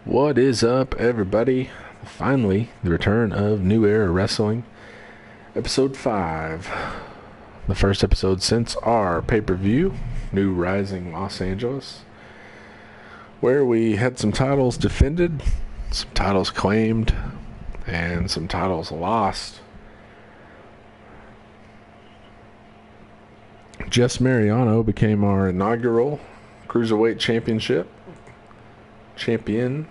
What is up, everybody? Finally, the return of New Era Wrestling, episode 5. The first episode since our pay-per-view, New Rising Los Angeles, where we had some titles defended, some titles claimed, and some titles lost. Jess Mariano became our inaugural Cruiserweight Championship champion.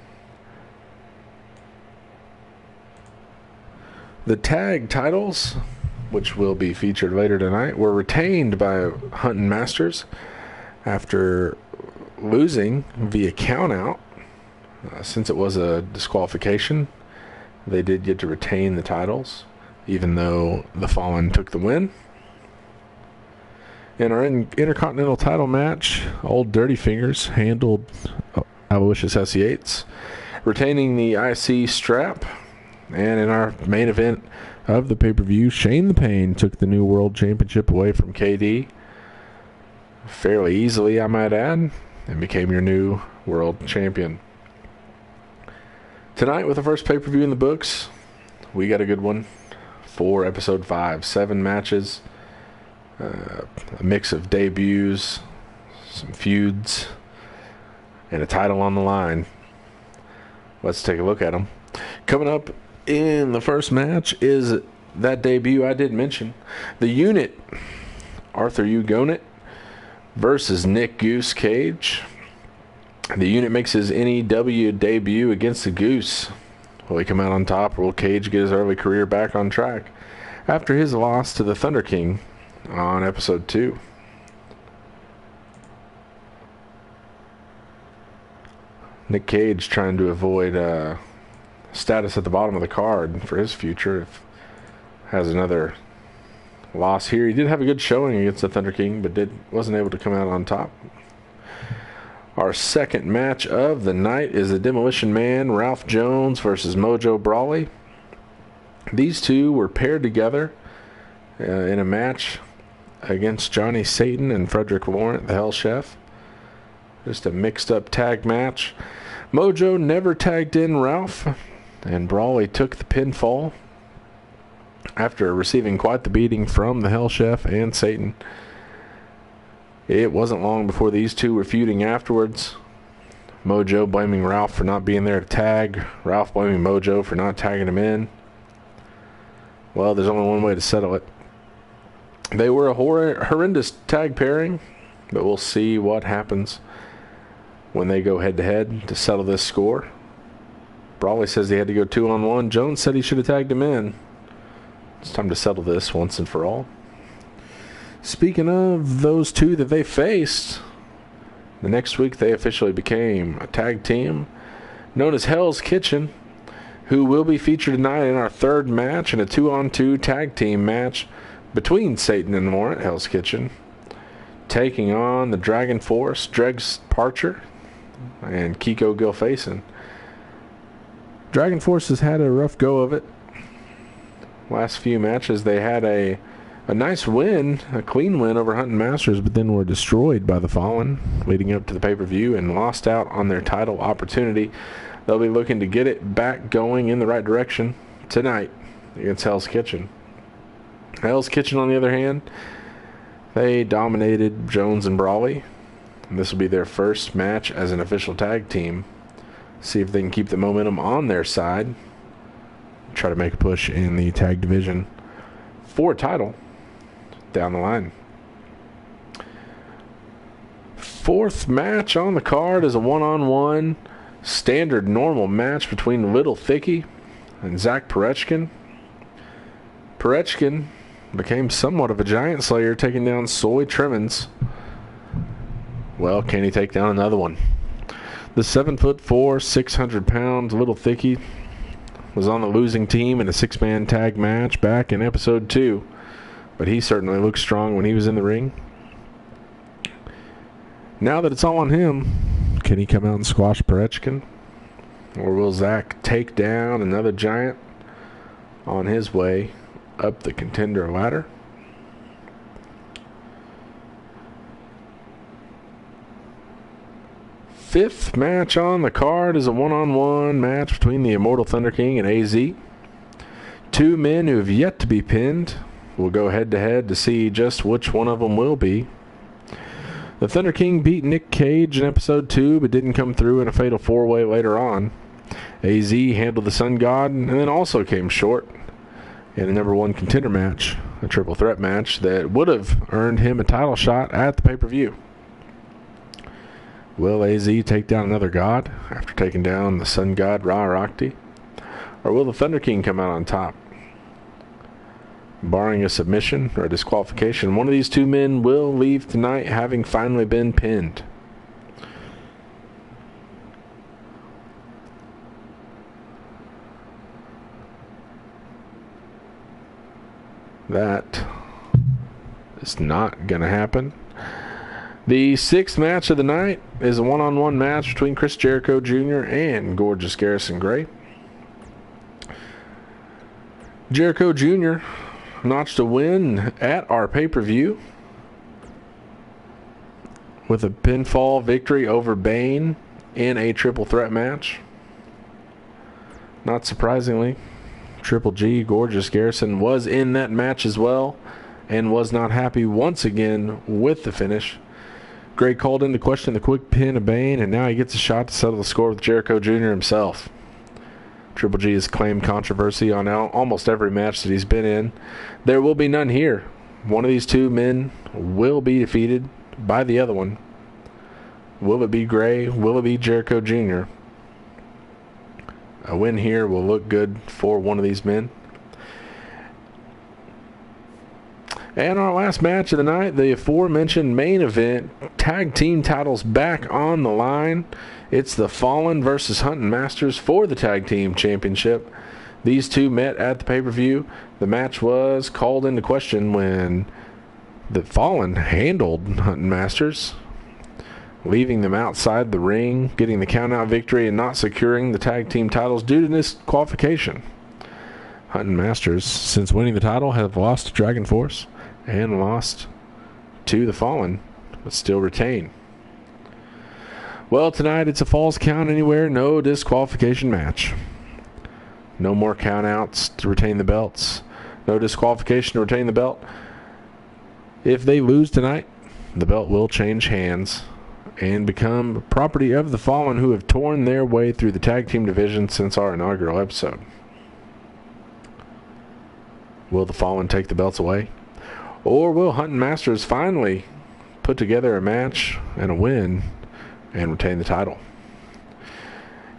The tag titles, which will be featured later tonight, were retained by Hunting Masters after losing via countout. Since it was a disqualification, they did get to retain the titles, even though the Fallen took the win. In our Intercontinental title match, Old Dirty Fingers handled Aloysius S. Yates, retaining the IC strap. And in our main event of the pay-per-view, Shane the Pain took the new World Championship away from KD fairly easily, I might add, and became your new World Champion. Tonight, with the first pay-per-view in the books, we got a good one for episode 5. 7 matches, a mix of debuts, some feuds, and a title on the line. Let's take a look at them. Coming up in the first match is that debut I did mention. The Unit, Arthur Ugonit versus Nick Goose Cage. The Unit makes his NEW debut against the Goose. Will he come out on top, or will Cage get his early career back on track after his loss to the Thunder King on episode 2? Nick Cage trying to avoid status at the bottom of the card for his future. If has another loss here. He did have a good showing against the Thunder King, but wasn't able to come out on top. Our second match of the night is the Demolition Man, Ralph Jones versus Mojo Brawley. These two were paired together in a match against Johnny Satan and Frederick Laurent, the Hell Chef. Just a mixed-up tag match. Mojo never tagged in Ralph, and Brawley took the pinfall after receiving quite the beating from the Hell Chef and Satan. It wasn't long before these two were feuding afterwards. Mojo blaming Ralph for not being there to tag. Ralph blaming Mojo for not tagging him in. Well, there's only one way to settle it. They were a horrendous tag pairing, but we'll see what happens when they go head-to-head to settle this score. Brawley says he had to go 2-on-1. Jones said he should have tagged him in. It's time to settle this once and for all. Speaking of those two that they faced, the next week they officially became a tag team known as Hell's Kitchen, who will be featured tonight in our third match in a 2-on-2 tag team match between Satan and Laurent. Hell's Kitchen taking on the Dragon Force, Dregs Parcher and Kiko Gilfason. Dragon Force has had a rough go of it. Last few matches they had a nice win, a clean win over Hunting Masters, but then were destroyed by the Fallen leading up to the pay-per-view and lost out on their title opportunity. They'll be looking to get it back going in the right direction tonight against Hell's Kitchen. Hell's Kitchen, on the other hand, they dominated Jones and Brawley. And this will be their first match as an official tag team. See if they can keep the momentum on their side. Try to make a push in the tag division for a title down the line. Fourth match on the card is a 1-on-1 standard normal match between Little Thicky and Zach Perechkin. Perechkin became somewhat of a giant slayer, taking down Soy Trimmins. Well, can he take down another one? The 7'4", 600-pound Little Thicky was on the losing team in a 6-man tag match back in episode 2, but he certainly looked strong when he was in the ring. Now that it's all on him, can he come out and squash Perechkin? Or will Zach take down another giant on his way up the contender ladder? fifth match on the card is a one-on-one match between the Immortal Thunder King and AZ. Two men who have yet to be pinned will go head-to-head to see just which one of them will be. The Thunder King beat Nick Cage in episode 2, but didn't come through in a fatal four-way later on. AZ handled the Sun God and then also came short in a number one contender match, a triple threat match that would have earned him a title shot at the pay-per-view. Will AZ take down another god after taking down the Sun God Ra-Arakti? Or will the Thunder King come out on top? Barring a submission or a disqualification, one of these two men will leave tonight having finally been pinned. That is not going to happen. The sixth match of the night is a one-on-one match between Chris Jericho Jr. and Gorgeous Garrison Gray. Jericho Jr. notched a win at our pay-per-view with a pinfall victory over Bane in a triple threat match. Not surprisingly, Triple G, Gorgeous Garrison, was in that match as well and was not happy once again with the finish. Gray called into question the quick pin of Bane, and now he gets a shot to settle the score with Jericho Jr. himself. Triple G has claimed controversy on almost every match that he's been in. There will be none here. One of these two men will be defeated by the other one. Will it be Gray? Will it be Jericho Jr.? A win here will look good for one of these men. And our last match of the night, the aforementioned main event, tag team titles back on the line. It's the Fallen versus Hunting Masters for the tag team championship. These two met at the pay-per-view. The match was called into question when the Fallen handled Hunting Masters, leaving them outside the ring, getting the count-out victory, and not securing the tag team titles due to disqualification. Hunting Masters, since winning the title, have lost to Dragon Force and lost to the Fallen, but still retain. Well, tonight it's a Falls Count Anywhere, no disqualification match. No more count-outs to retain the belts. No disqualification to retain the belt. If they lose tonight, the belt will change hands and become property of the Fallen, who have torn their way through the tag team division since our inaugural episode. Will the Fallen take the belts away? Or will Hunting Masters finally put together a match and a win and retain the title?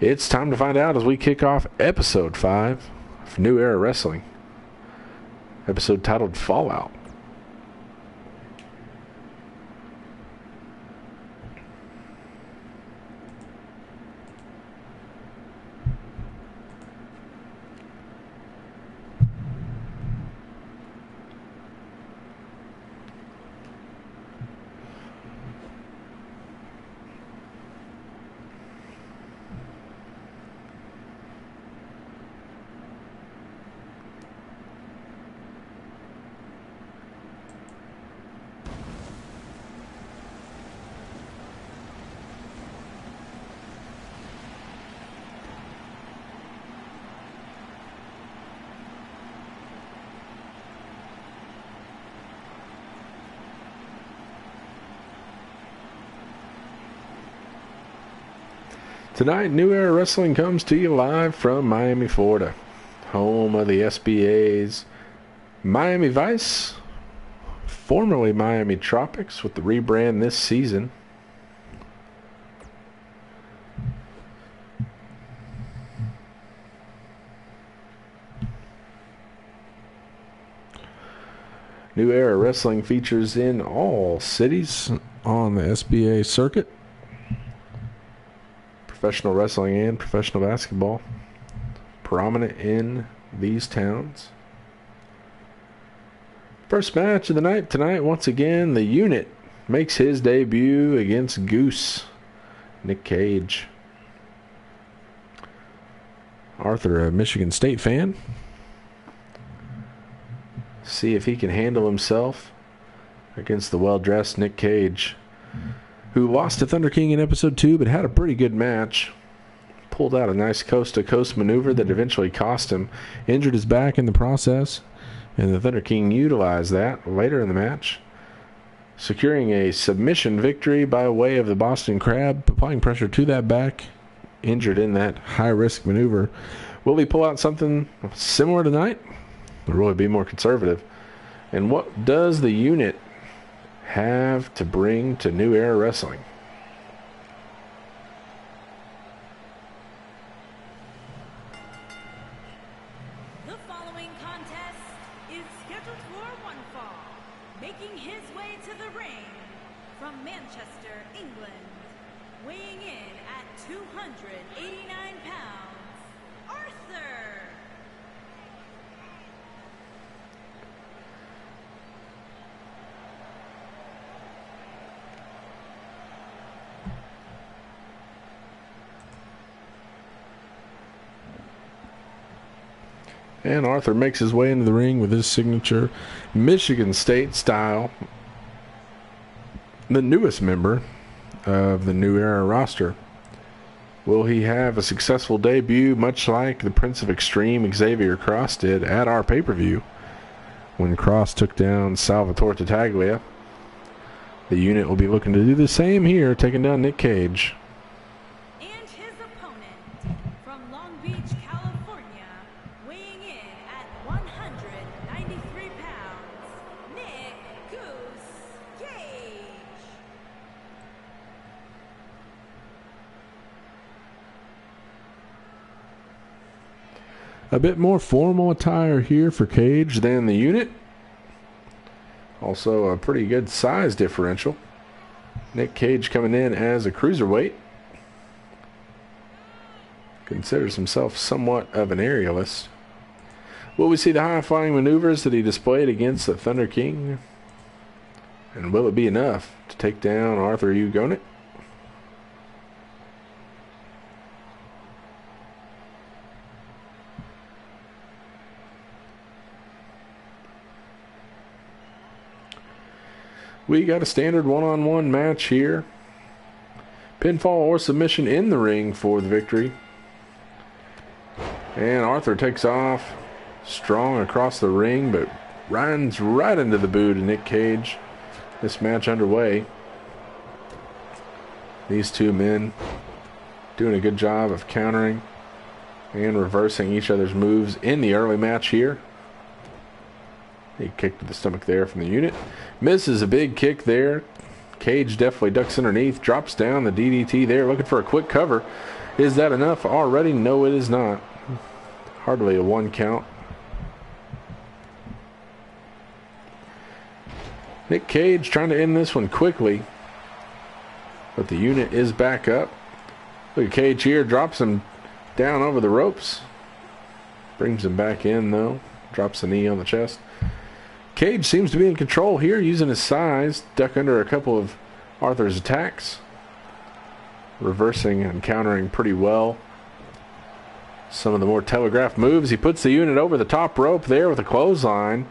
It's time to find out as we kick off episode 5 of New Era Wrestling. Episode titled Fallout. Tonight, New Era Wrestling comes to you live from Miami, Florida, home of the SBA's Miami Vice, formerly Miami Tropics, with the rebrand this season. New Era Wrestling features in all cities on the SBA circuit. Professional wrestling and professional basketball prominent in these towns. First match of the night tonight, once again, the Unit makes his debut against Goose, Nick Cage. Arthur, a Michigan State fan. See if he can handle himself against the well-dressed Nick Cage. who lost to Thunder King in episode 2, but had a pretty good match. Pulled out a nice coast-to-coast maneuver that eventually cost him. Injured his back in the process, and the Thunder King utilized that later in the match, securing a submission victory by way of the Boston Crab, applying pressure to that back, injured in that high-risk maneuver. Will he pull out something similar tonight, or will he be more conservative? And what does the unit have to bring to New Era Wrestling? The following contest is scheduled for one fall. Making his way to the ring from Manchester, England, weighing in at 289 pounds, Arthur. And Arthur makes his way into the ring with his signature Michigan State style. The newest member of the New Era roster. Will he have a successful debut, much like the Prince of Extreme Xavier Cross did at our pay-per-view when Cross took down Salvatore Tattaglia? The unit will be looking to do the same here, taking down Nick Cage. And his opponent from Long Beach, California, weighing in at 193 pounds, Nick Goose Cage. A bit more formal attire here for Cage than the unit. Also a pretty good size differential. Nick Cage coming in as a cruiserweight. Considers himself somewhat of an aerialist. Will we see the high-flying maneuvers that he displayed against the Thunder King? And will it be enough to take down Arthur Ugonit? We got a standard one-on-one match here. Pinfall or submission in the ring for the victory. And Arthur takes off strong across the ring, but runs right into the boot of Nick Cage. This match underway. These two men doing a good job of countering and reversing each other's moves in the early match here. He kicked to the stomach there from the unit. Misses a big kick there. Cage definitely ducks underneath. Drops down the DDT there. Looking for a quick cover. Is that enough already? No, it is not. Hardly a one count. Nick Cage trying to end this one quickly. But the unit is back up. Look at Cage here. Drops him down over the ropes. Brings him back in though. Drops the knee on the chest. Cage seems to be in control here, using his size, duck under a couple of Arthur's attacks, reversing and countering pretty well some of the more telegraphed moves. He puts the unit over the top rope there with a clothesline.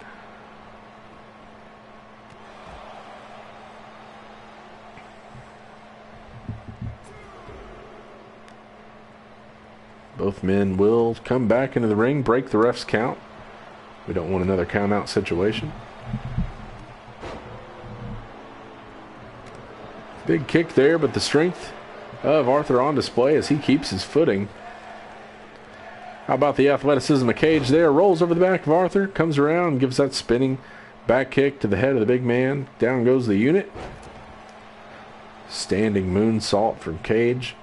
Both men will come back into the ring, break the ref's count. We don't want another count-out situation. Big kick there, but the strength of Arthur on display as he keeps his footing. How about the athleticism of Cage there? Rolls over the back of Arthur, comes around, gives that spinning back kick to the head of the big man. Down goes the unit. Standing moonsault from Cage.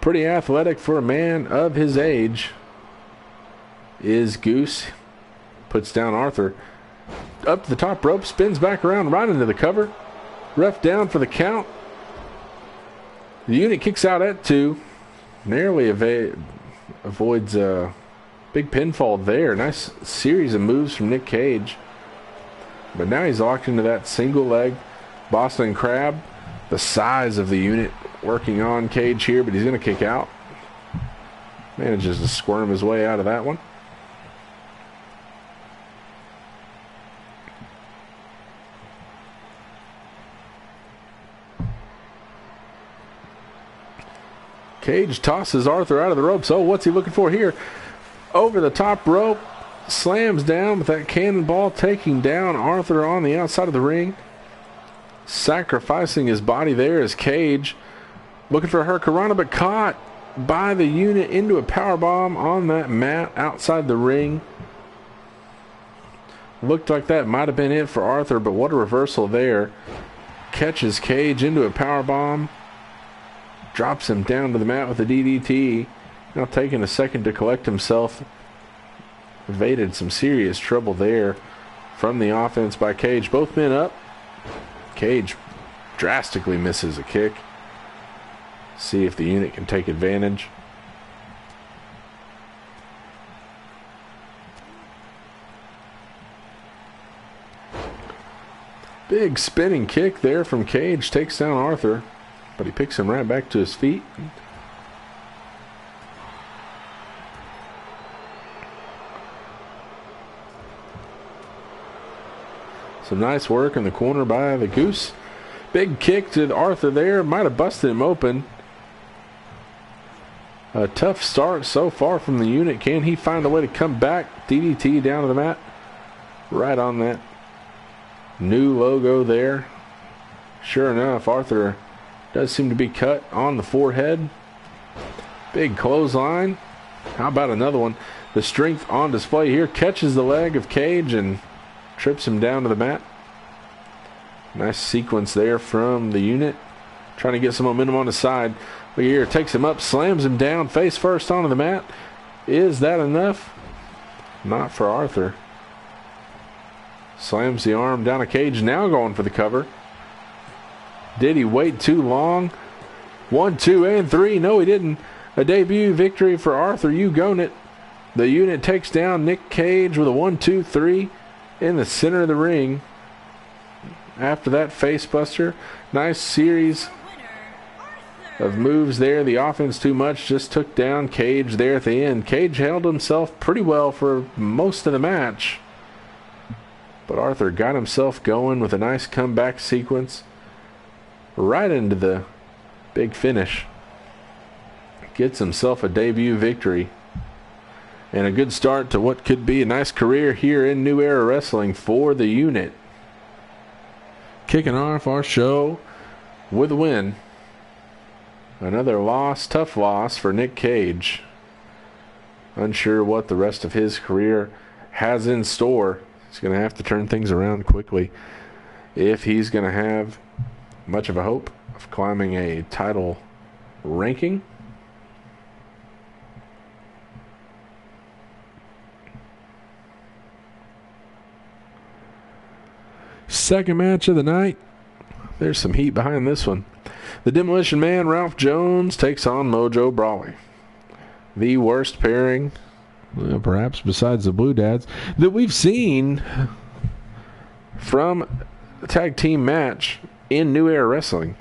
Pretty athletic for a man of his age is Goose. Puts down Arthur. Up to the top rope, spins back around right into the cover. Ref down for the count. The unit kicks out at 2. Narrowly avoids a big pinfall there. Nice series of moves from Nick Cage. But now he's locked into that single leg Boston Crab. The size of the unit working on Cage here, but he's going to kick out. Manages to squirm his way out of that one. Cage tosses Arthur out of the ropes. Oh, what's he looking for here? Over the top rope. Slams down with that cannonball, taking down Arthur on the outside of the ring. Sacrificing his body there is Cage. Looking for a Hurricanrana, but caught by the unit into a powerbomb on that mat outside the ring. Looked like that might have been it for Arthur, but what a reversal there. Catches Cage into a powerbomb. Drops him down to the mat with a DDT. Now taking a second to collect himself. Evaded some serious trouble there from the offense by Cage. Both men up. Cage drastically misses a kick. See if the unit can take advantage. Big spinning kick there from Cage. Takes down Arthur, but he picks him right back to his feet. Some nice work in the corner by the Goose. Big kick to Arthur there. Might have busted him open. A tough start so far from the unit. Can he find a way to come back? DDT down to the mat. Right on that new logo there. Sure enough, Arthur does seem to be cut on the forehead. Big clothesline. How about another one? The strength on display here. Catches the leg of Cage and trips him down to the mat. Nice sequence there from the unit. Trying to get some momentum on the side. Look here, takes him up, slams him down face first onto the mat. Is that enough? Not for Arthur. Slams the arm down a Cage, now going for the cover. Did he wait too long? 1, 2, and 3. No, he didn't. A debut victory for Arthur Ugonit. The unit takes down Nick Cage with a 1, 2, 3 in the center of the ring. After that facebuster, nice series of moves there. The offense too much, just took down Cage there at the end. Cage held himself pretty well for most of the match, but Arthur got himself going with a nice comeback sequence right into the big finish. Gets himself a debut victory and a good start to what could be a nice career here in New Era Wrestling for the unit. Kicking off our show with a win. Another loss, tough loss for Nick Cage. Unsure what the rest of his career has in store. He's going to have to turn things around quickly if he's going to have much of a hope of climbing a title ranking. Second match of the night. There's some heat behind this one. The Demolition Man, Ralph Jones, takes on Mojo Brawley. The worst pairing, well, perhaps besides the Blue Dads, that we've seen from a tag team match in New Era Wrestling.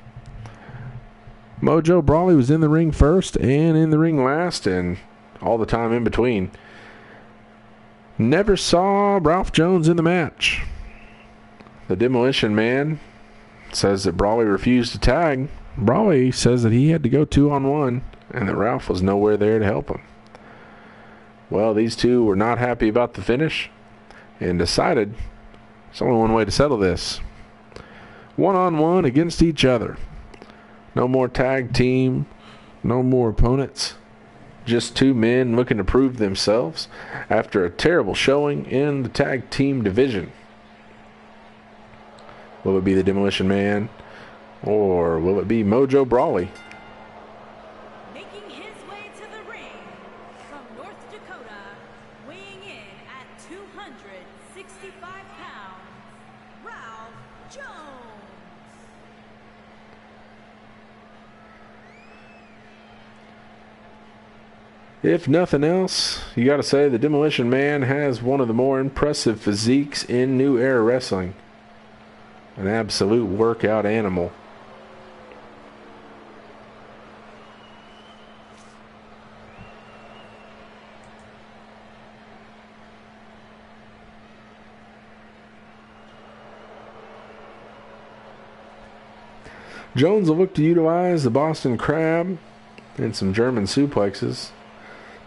Mojo Brawley was in the ring first and in the ring last and all the time in between. Never saw Ralph Jones in the match. The Demolition Man says that Brawley refused to tag. Brawley says that he had to go 2-on-1 and that Ralph was nowhere there to help him. Well, these two were not happy about the finish and decided there's only one way to settle this. 1-on-1 against each other. No more tag team, no more opponents. Just two men looking to prove themselves after a terrible showing in the tag team division. Will it be the Demolition Man, or will it be Mojo Brawley? Making his way to the ring from North Dakota, weighing in at 265 pounds, Ralph Jones. If nothing else, you got to say the Demolition Man has one of the more impressive physiques in New Era Wrestling. An absolute workout animal. Jones will look to utilize the Boston Crab and some German suplexes.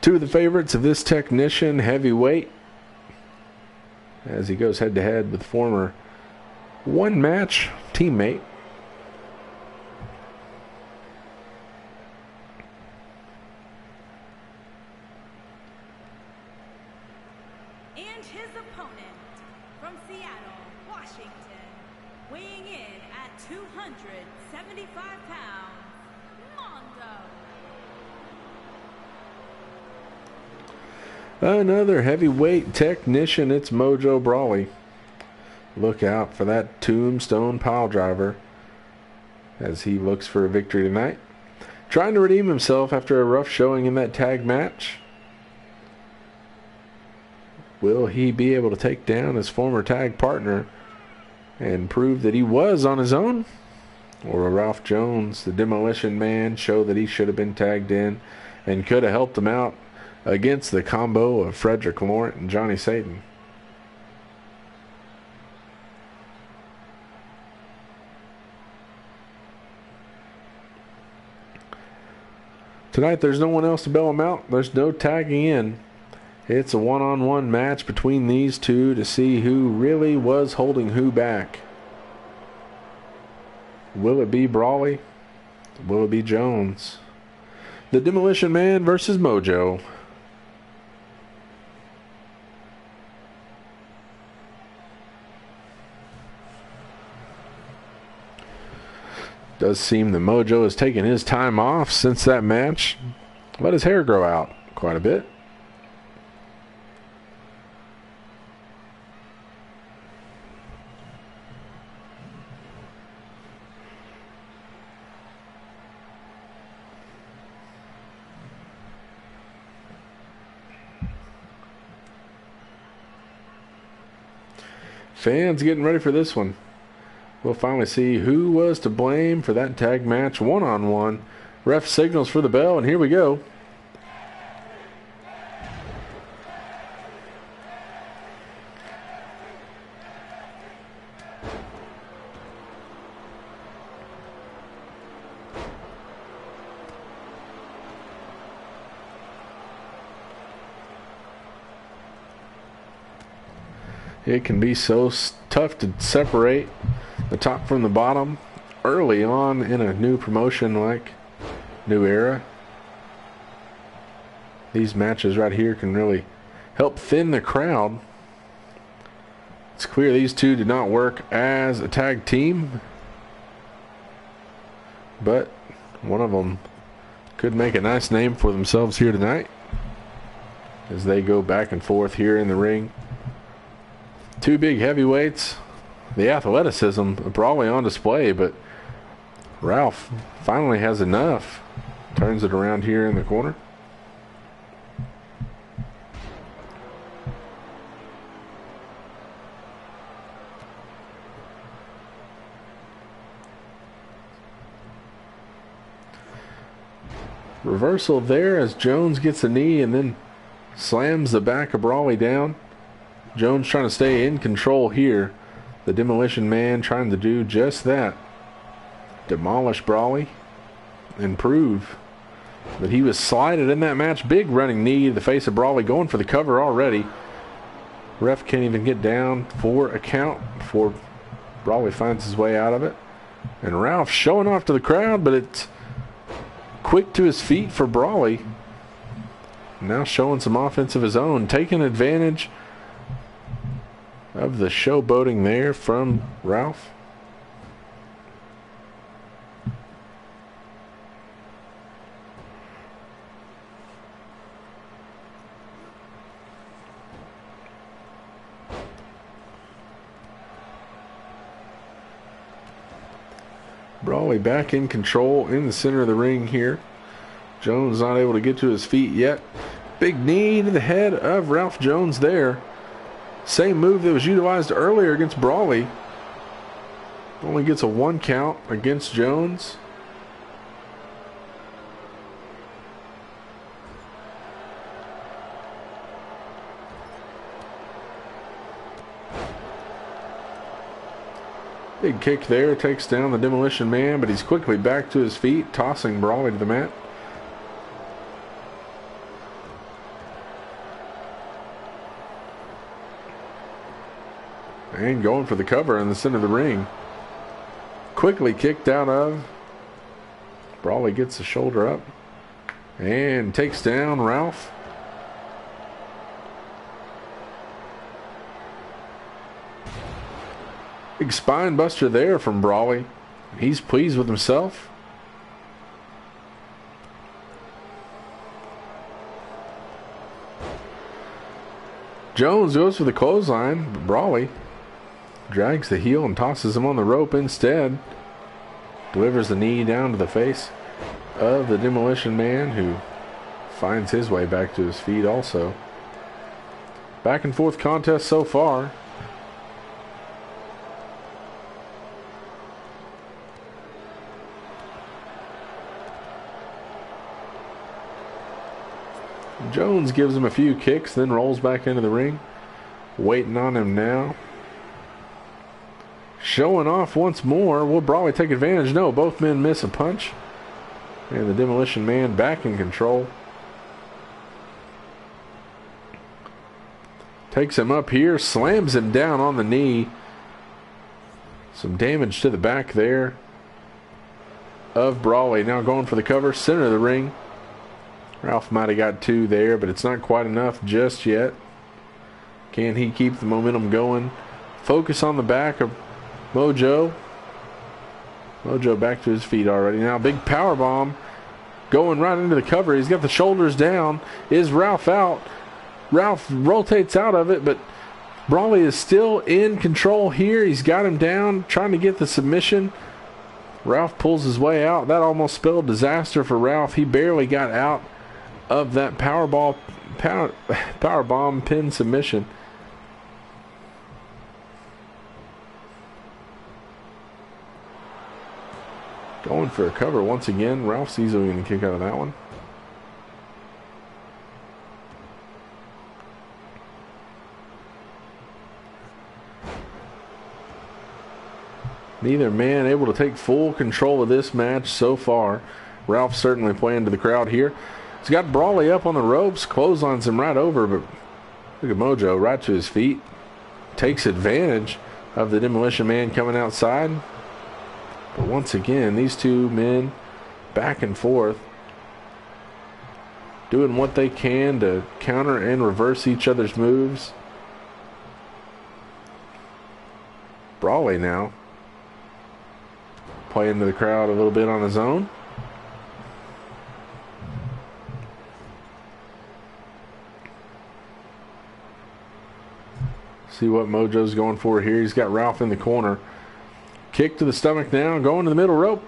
Two of the favorites of this technician heavyweight as he goes head-to-head with former one-match teammate. And his opponent from Seattle, Washington, weighing in at 275 pounds, Mondo. Another heavyweight technician, it's Mojo Brawley. Look out for that tombstone pile driver as he looks for a victory tonight. Trying to redeem himself after a rough showing in that tag match. Will he be able to take down his former tag partner and prove that he was on his own? Or will Ralph Jones, the Demolition Man, show that he should have been tagged in and could have helped him out against the combo of Frederick Laurent and Johnny Satan? Tonight there's no one else to bail him out. There's no tagging in. It's a one-on-one match between these two to see who really was holding who back. Will it be Brawley? Will it be Jones? The Demolition Man versus Mojo. Does seem that Mojo has taken his time off since that match. Let his hair grow out quite a bit. Fans getting ready for this one. We'll finally see who was to blame for that tag match one-on-one. Ref signals for the bell, and here we go. It can be so tough to separate the top from the bottom early on in a new promotion like New Era. These matches right here can really help thin the crowd. It's clear these two did not work as a tag team, but one of them could make a nice name for themselves here tonight as they go back and forth here in the ring. Two big heavyweights. The athleticism probably on display, but Ralph finally has enough. Turns it around here in the corner. Reversal there as Jones gets a knee and then slams the back of Brawley down. Jones trying to stay in control here. The Demolition Man trying to do just that. Demolish Brawley and prove that he was slighted in that match. Big running knee to the face of Brawley, going for the cover already. Ref can't even get down for a count before Brawley finds his way out of it. And Ralph showing off to the crowd, but it's quick to his feet for Brawley. Now showing some offense of his own, taking advantage of the showboating there from Ralph. Brawley back in control in the center of the ring here. Jones not able to get to his feet yet. Big knee to the head of Ralph Jones there. Same move that was utilized earlier against Brawley. Only gets a 1 count against Jones. Big kick there, takes down the Demolition Man, but he's quickly back to his feet, tossing Brawley to the mat. And going for the cover in the center of the ring. Quickly kicked out of. Brawley gets the shoulder up. And takes down Ralph. Big spine buster there from Brawley. He's pleased with himself. Jones goes for the clothesline, but Brawley drags the heel and tosses him on the rope instead. Delivers the knee down to the face of the Demolition Man, who finds his way back to his feet also. Back and forth contest so far. Jones gives him a few kicks, then rolls back into the ring. Waiting on him now. Showing off once more. Will Brawley take advantage? No, both men miss a punch. And the Demolition Man back in control. Takes him up here, slams him down on the knee. Some damage to the back there of Brawley. Now going for the cover, center of the ring. Ralph might have got two there, but it's not quite enough just yet. Can he keep the momentum going? Focus on the back of Mojo. Mojo back to his feet already. Now big power bomb going right into the cover. He's got the shoulders down. Is Ralph out? Ralph rotates out of it, but Brawley is still in control here. He's got him down, trying to get the submission. Ralph pulls his way out. That almost spelled disaster for Ralph. He barely got out of that power bomb pin submission. Going for a cover once again. Ralph's easily going to kick out of that one. Neither man able to take full control of this match so far. Ralph certainly playing to the crowd here. He's got Brawley up on the ropes, clotheslines him right over, but look at Mojo right to his feet. Takes advantage of the Demolition Man coming outside. But once again, these two men back and forth, doing what they can to counter and reverse each other's moves. Brawley now playing to the crowd a little bit on his own. See what Mojo's going for here. He's got Ralph in the corner. Kick to the stomach now, going to the middle rope.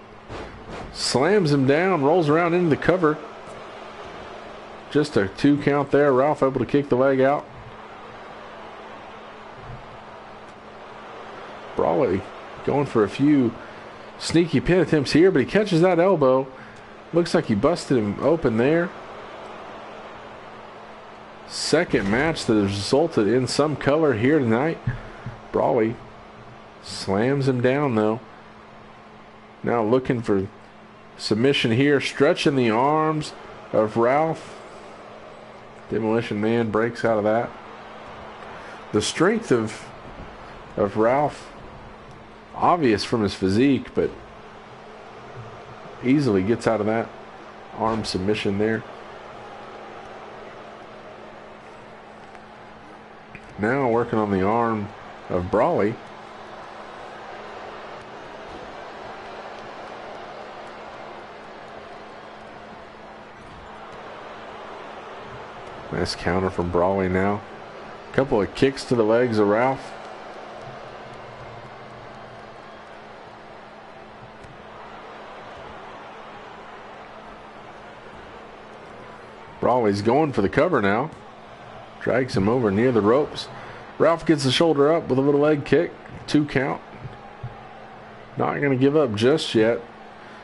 Slams him down, rolls around into the cover. Just a 2 count there. Ralph able to kick the leg out. Brawley going for a few sneaky pin attempts here, but he catches that elbow. Looks like he busted him open there. Second match that has resulted in some color here tonight. Brawley slams him down though. Now looking for submission here, stretching the arms of Ralph. Demolition Man breaks out of that. The strength of Ralph, obvious from his physique, but easily gets out of that arm submission there. Now working on the arm of Brawley. Nice counter from Brawley now. Couple of kicks to the legs of Ralph. Brawley's going for the cover now. Drags him over near the ropes. Ralph gets the shoulder up with a little leg kick. 2 count. Not going to give up just yet.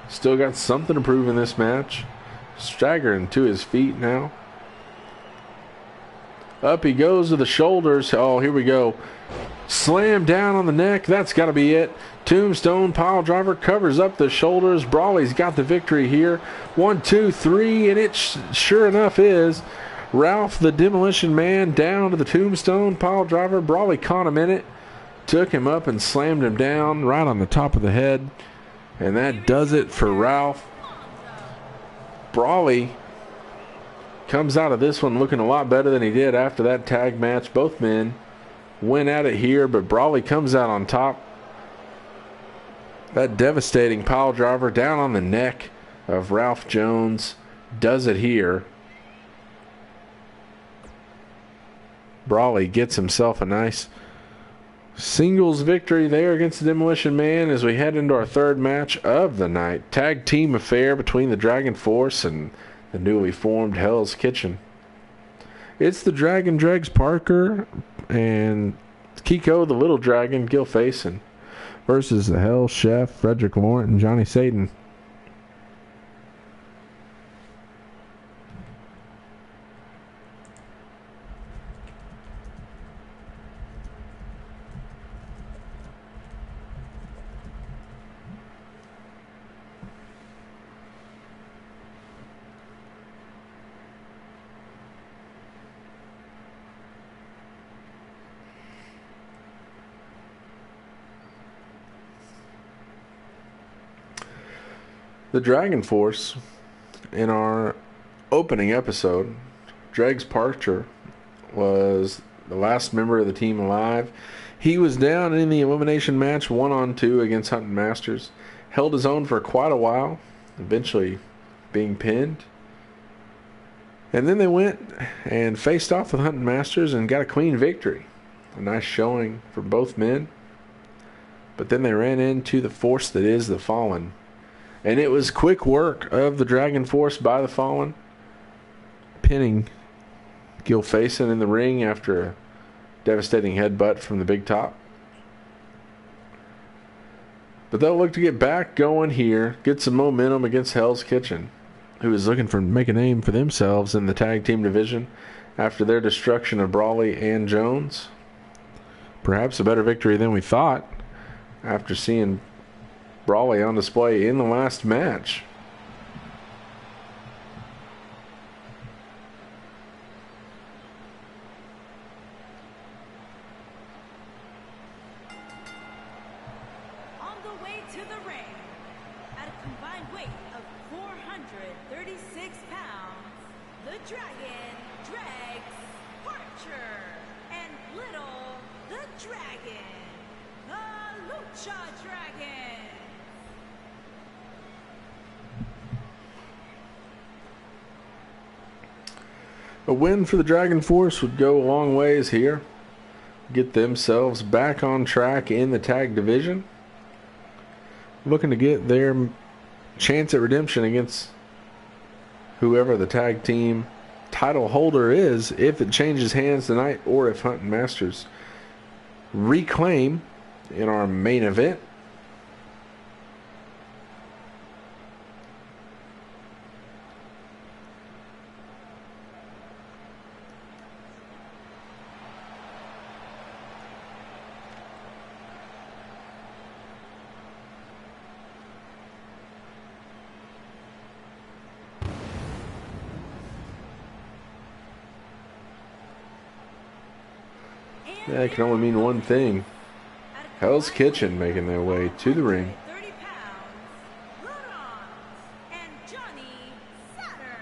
Still got something to prove in this match. Staggering to his feet now. Up he goes to the shoulders. Oh, here we go. Slam down on the neck. That's got to be it. Tombstone pile driver covers up the shoulders. Brawley's got the victory here. 1, 2, 3, and it sure enough is. Ralph the Demolition Man down to the Tombstone pile driver. Brawley caught him in it. took him up and slammed him down right on the top of the head. And that does it for Ralph. Brawley comes out of this one looking a lot better than he did after that tag match. Both men went at it here, but Brawley comes out on top. That devastating pile driver down on the neck of Ralph Jones does it here. Brawley gets himself a nice singles victory there against the Demolition Man as we head into our third match of the night. Tag team affair between the Dragon Force and the newly formed Hell's Kitchen. It's the Dragon Dregs Parker and Kiko the Little Dragon Gil Faison versus the Hell Chef Frederick Laurent and Johnny Satan. The Dragon Force, in our opening episode, Dregs Parker was the last member of the team alive. He was down in the elimination match 1-on-2 against Hunting Masters. Held his own for quite a while, eventually being pinned. And then they went and faced off with Hunting Masters and got a clean victory. A nice showing for both men. But then they ran into the force that is the Fallen. And it was quick work of the Dragon Force by the Fallen, pinning Gil Faison in the ring after a devastating headbutt from the big top. But they'll look to get back going here, get some momentum against Hell's Kitchen, who is looking for make a name for themselves in the tag team division after their destruction of Brawley and Jones. Perhaps a better victory than we thought after seeing Brawley on display in the last match. On the way to the ring, at a combined weight of 436 pounds, the Dragon Dregs Parcher and Little the Dragon, the Lucha Dragon. A win for the Dragon Force would go a long ways here. Get themselves back on track in the tag division. Looking to get their chance at redemption against whoever the tag team title holder is, if it changes hands tonight or if Hunting Masters reclaim in our main event. That can only mean one thing. Hell's Kitchen making their way to the ring. 30 pounds, Laurent and Johnny Saturn.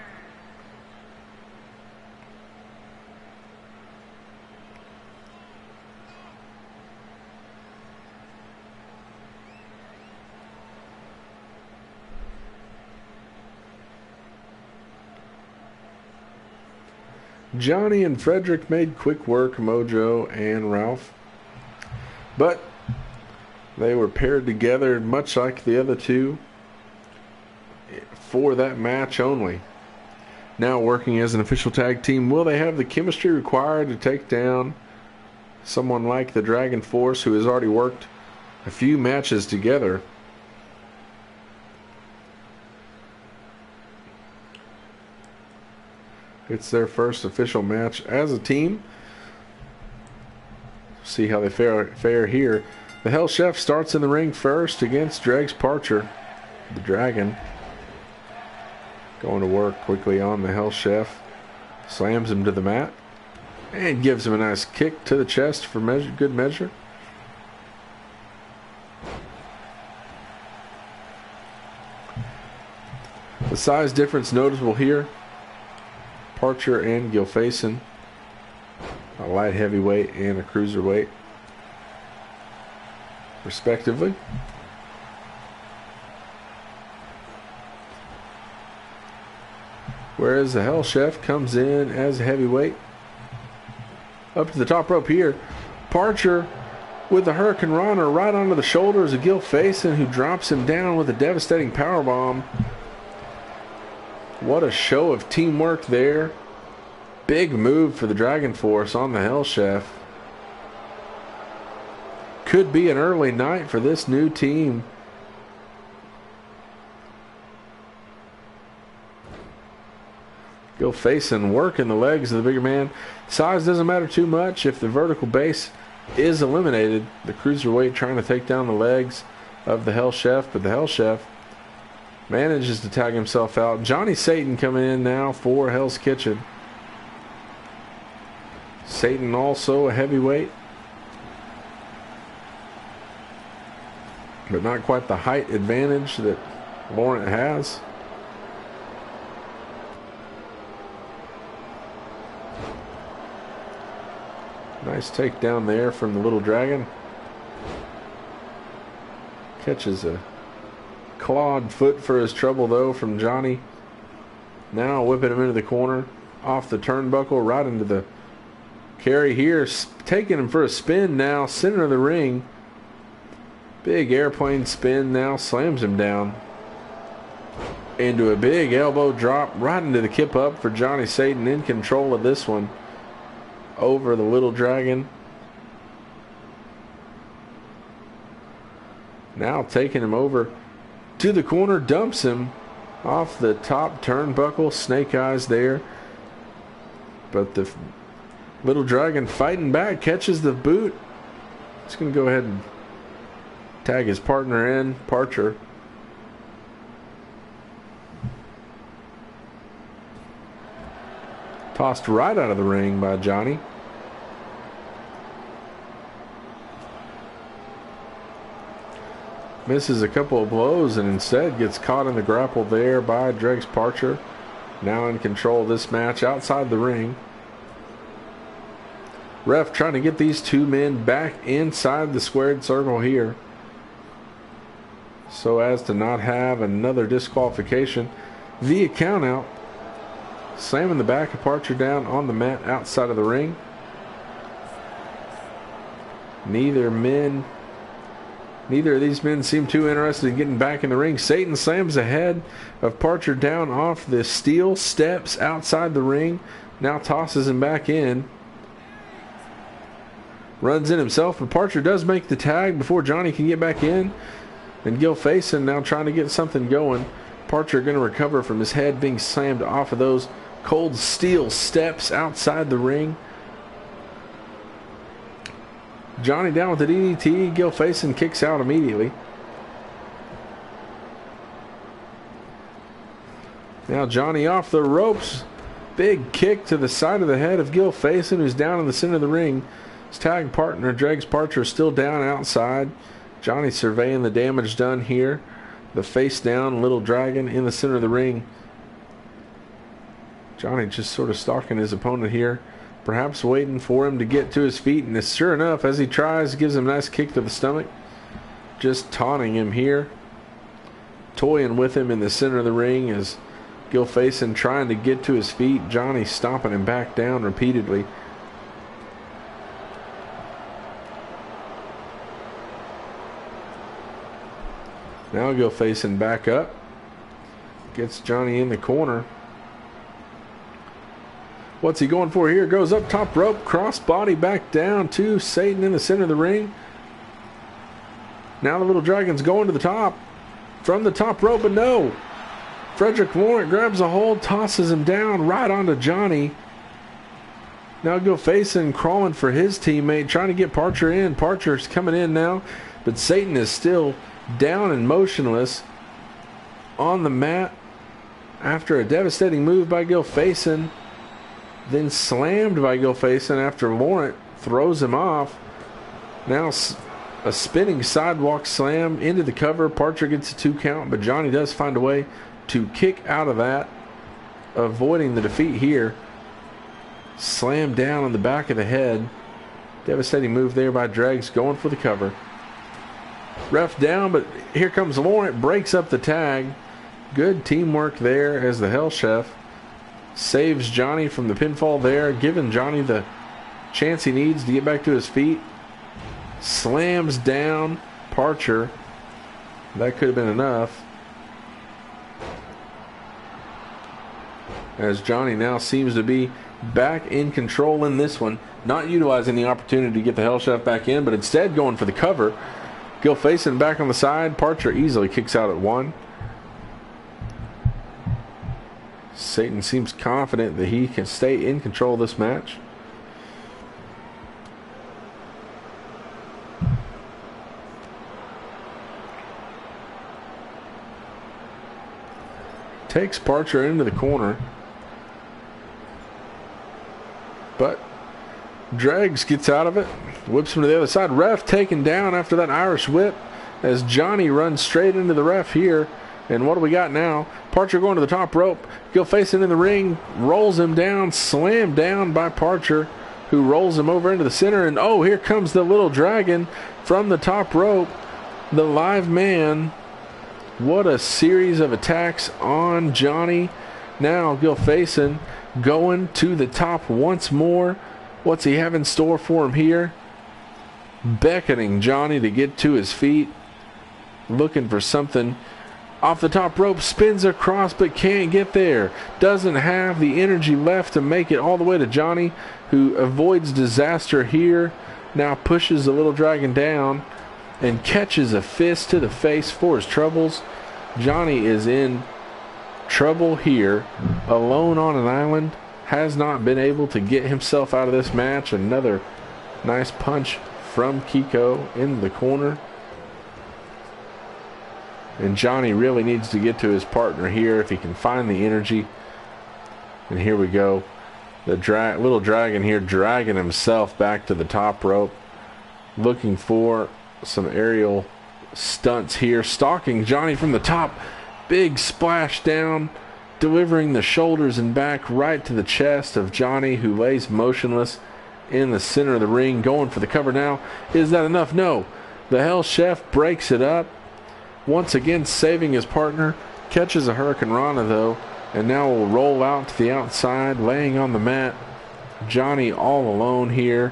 Johnny and Frederick made quick work, Mojo and Ralph. But they were paired together much like the other two for that match only. Now working as an official tag team, will they have the chemistry required to take down someone like the Dragon Force, who has already worked a few matches together? It's their first official match as a team. See how they fare here. The Hell Chef starts in the ring first against Dregs Parcher, the Dragon. Going to work quickly on the Hell Chef. Slams him to the mat. And gives him a nice kick to the chest for good measure. The size difference noticeable here. Parcher and Gilfason, a light heavyweight and a cruiserweight, respectively. Whereas the Hell Chef comes in as a heavyweight. Up to the top rope here. Parcher with the Hurricane Rana right onto the shoulders of Gilfason, who drops him down with a devastating powerbomb. What a show of teamwork there. Big move for the Dragon Force on the Hell Chef. Could be an early night for this new team. Gilfason working the legs of the bigger man. Size doesn't matter too much if the vertical base is eliminated. The cruiserweight trying to take down the legs of the Hell Chef, but the Hell Chef manages to tag himself out. Johnny Satan coming in now for Hell's Kitchen. Satan also a heavyweight, but not quite the height advantage that Laurent has. Nice takedown there from the Little Dragon. Catches a clawed foot for his trouble though from Johnny. Now whipping him into the corner, off the turnbuckle, right into the carry here, taking him for a spin now, center of the ring. Big airplane spin now, slams him down into a big elbow drop right into the kip up for Johnny Satan, in control of this one over the Little Dragon. Now taking him over to the corner, dumps him off the top turnbuckle, snake eyes there. But the Little Dragon fighting back, catches the boot. He's going to go ahead and tag his partner in, Parcher. Tossed right out of the ring by Johnny. Misses a couple of blows and instead gets caught in the grapple there by Dregs Parcher. Now in control of this match outside the ring. Ref trying to get these two men back inside the squared circle here, so as to not have another disqualification via count out. Slamming the back of Parcher down on the mat outside of the ring. Neither of these men seem too interested in getting back in the ring. Satan slams the head of Parcher down off the steel steps outside the ring. Now tosses him back in. Runs in himself, but Parcher does make the tag before Johnny can get back in. And Gilfason now trying to get something going. Parcher going to recover from his head being slammed off of those cold steel steps outside the ring. Johnny down with the DDT. Gilfason kicks out immediately. Now Johnny off the ropes. Big kick to the side of the head of Gilfason, who's down in the center of the ring. His tag partner, Dregs Parcher, still down outside. Johnny surveying the damage done here. The face down Little Dragon in the center of the ring. Johnny just sort of stalking his opponent here, perhaps waiting for him to get to his feet, and sure enough, as he tries, gives him a nice kick to the stomach. Just taunting him here, toying with him in the center of the ring as Gilfason trying to get to his feet. Johnny stomping him back down repeatedly. Now Gilfason back up, gets Johnny in the corner. What's he going for here? Goes up top rope, crossbody back down to Satan in the center of the ring. Now the Little Dragon's going to the top. From the top rope, but no. Frederick Laurent grabs a hold, tosses him down right onto Johnny. Now Gilfason crawling for his teammate, trying to get Parcher in. Parcher's coming in now, but Satan is still down and motionless on the mat after a devastating move by Gilfason. Then slammed by Gilfason after Laurent throws him off. Now a spinning sidewalk slam into the cover. Parcher gets a 2 count, but Johnny does find a way to kick out of that, avoiding the defeat here. Slammed down on the back of the head. Devastating move there by Dregs, going for the cover. Ref down, but here comes Laurent, breaks up the tag. Good teamwork there as the Hell Chef saves Johnny from the pinfall there, giving Johnny the chance he needs to get back to his feet. Slams down Parcher. That could have been enough. As Johnny now seems to be back in control in this one, not utilizing the opportunity to get the Hell Chef back in, but instead going for the cover. Gil Faison back on the side. Parcher easily kicks out at 1. Satan seems confident that he can stay in control of this match. Takes Parcher into the corner. But Dregs gets out of it. Whips him to the other side. Ref taken down after that Irish whip as Johnny runs straight into the ref here. And what do we got now? Parcher going to the top rope. Gil Faison in the ring. Rolls him down. Slammed down by Parcher, who rolls him over into the center. And oh, here comes the Little Dragon from the top rope. The live man. What a series of attacks on Johnny. Now Gil Faison going to the top once more. What's he have in store for him here? Beckoning Johnny to get to his feet. Looking for something. Off the top rope, spins across but can't get there. Doesn't have the energy left to make it all the way to Johnny, who avoids disaster here. Now pushes the Little Dragon down and catches a fist to the face for his troubles. Johnny is in trouble here, alone on an island. Has not been able to get himself out of this match. Another nice punch from Kiko in the corner. And Johnny really needs to get to his partner here if he can find the energy. And here we go. The Little Dragon here dragging himself back to the top rope. Looking for some aerial stunts here. Stalking Johnny from the top. Big splash down. Delivering the shoulders and back right to the chest of Johnny, who lays motionless in the center of the ring. Going for the cover now. Is that enough? No. The Hell Chef breaks it up. Once again saving his partner. Catches a Hurricane Rana though. And now will roll out to the outside. Laying on the mat. Johnny all alone here.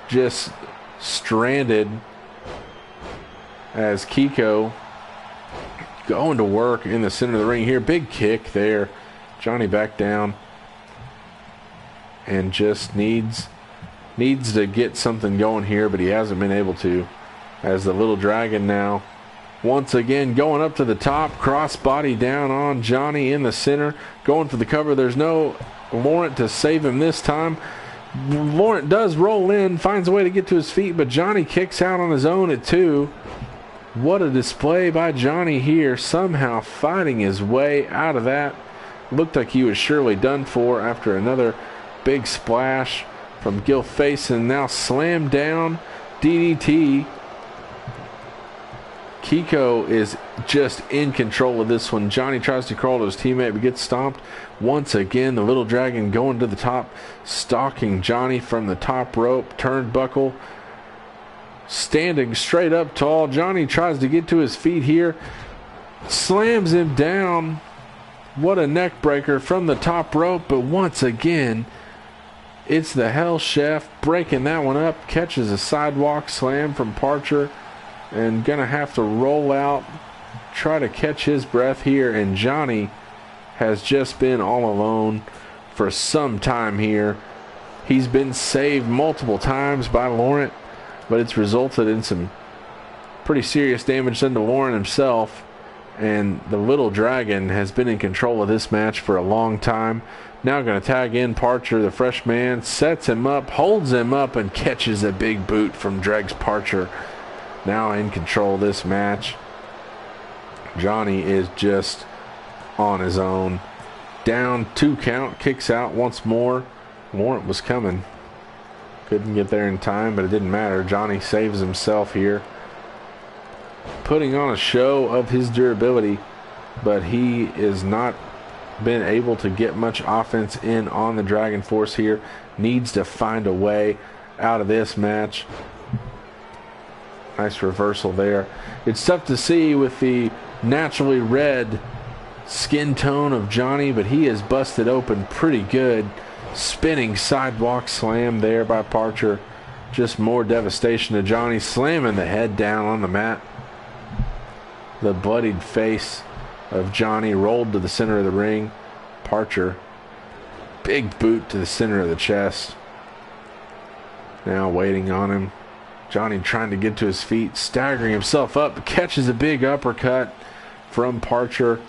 Just stranded. As Kiko going to work in the center of the ring here. Big kick there. Johnny back down. And just needs to get something going here, but he hasn't been able to. As the Little Dragon now once again going up to the top. Crossbody down on Johnny in the center. Going for the cover. There's no Laurent to save him this time. Laurent does roll in. Finds a way to get to his feet, but Johnny kicks out on his own at 2. What a display by Johnny here, somehow fighting his way out of that. Looked like he was surely done for after another big splash from Gil Faison. Now slammed down, DDT. Kiko is just in control of this one. Johnny tries to crawl to his teammate but gets stomped. Once again, the Little Dragon going to the top, stalking Johnny from the top rope, turnbuckle. Standing straight up tall. Johnny tries to get to his feet here. Slams him down. What a neck breaker from the top rope. But once again, it's the Hell Chef breaking that one up. Catches a sidewalk slam from Parcher. And gonna have to roll out. Try to catch his breath here. And Johnny has just been all alone for some time here. He's been saved multiple times by Laurent, but it's resulted in some pretty serious damage done to Laurent himself. And the Little Dragon has been in control of this match for a long time. Now going to tag in Parcher, the fresh man. Sets him up, holds him up, and catches a big boot from Dregs Parcher. Now in control of this match. Johnny is just on his own. Down 2 count, kicks out once more. Laurent was coming. Couldn't get there in time, but it didn't matter. Johnny saves himself here. Putting on a show of his durability. but he is not been able to get much offense in on the Dragon Force here. Needs to find a way out of this match. Nice reversal there. It's tough to see with the naturally red skin tone of Johnny, but he is busted open pretty good. Spinning sidewalk slam there by Parcher. Just more devastation to Johnny, slamming the head down on the mat. The bloodied face of Johnny rolled to the center of the ring. Parcher, big boot to the center of the chest. Now waiting on him. Johnny trying to get to his feet, staggering himself up, catches a big uppercut from Parcher.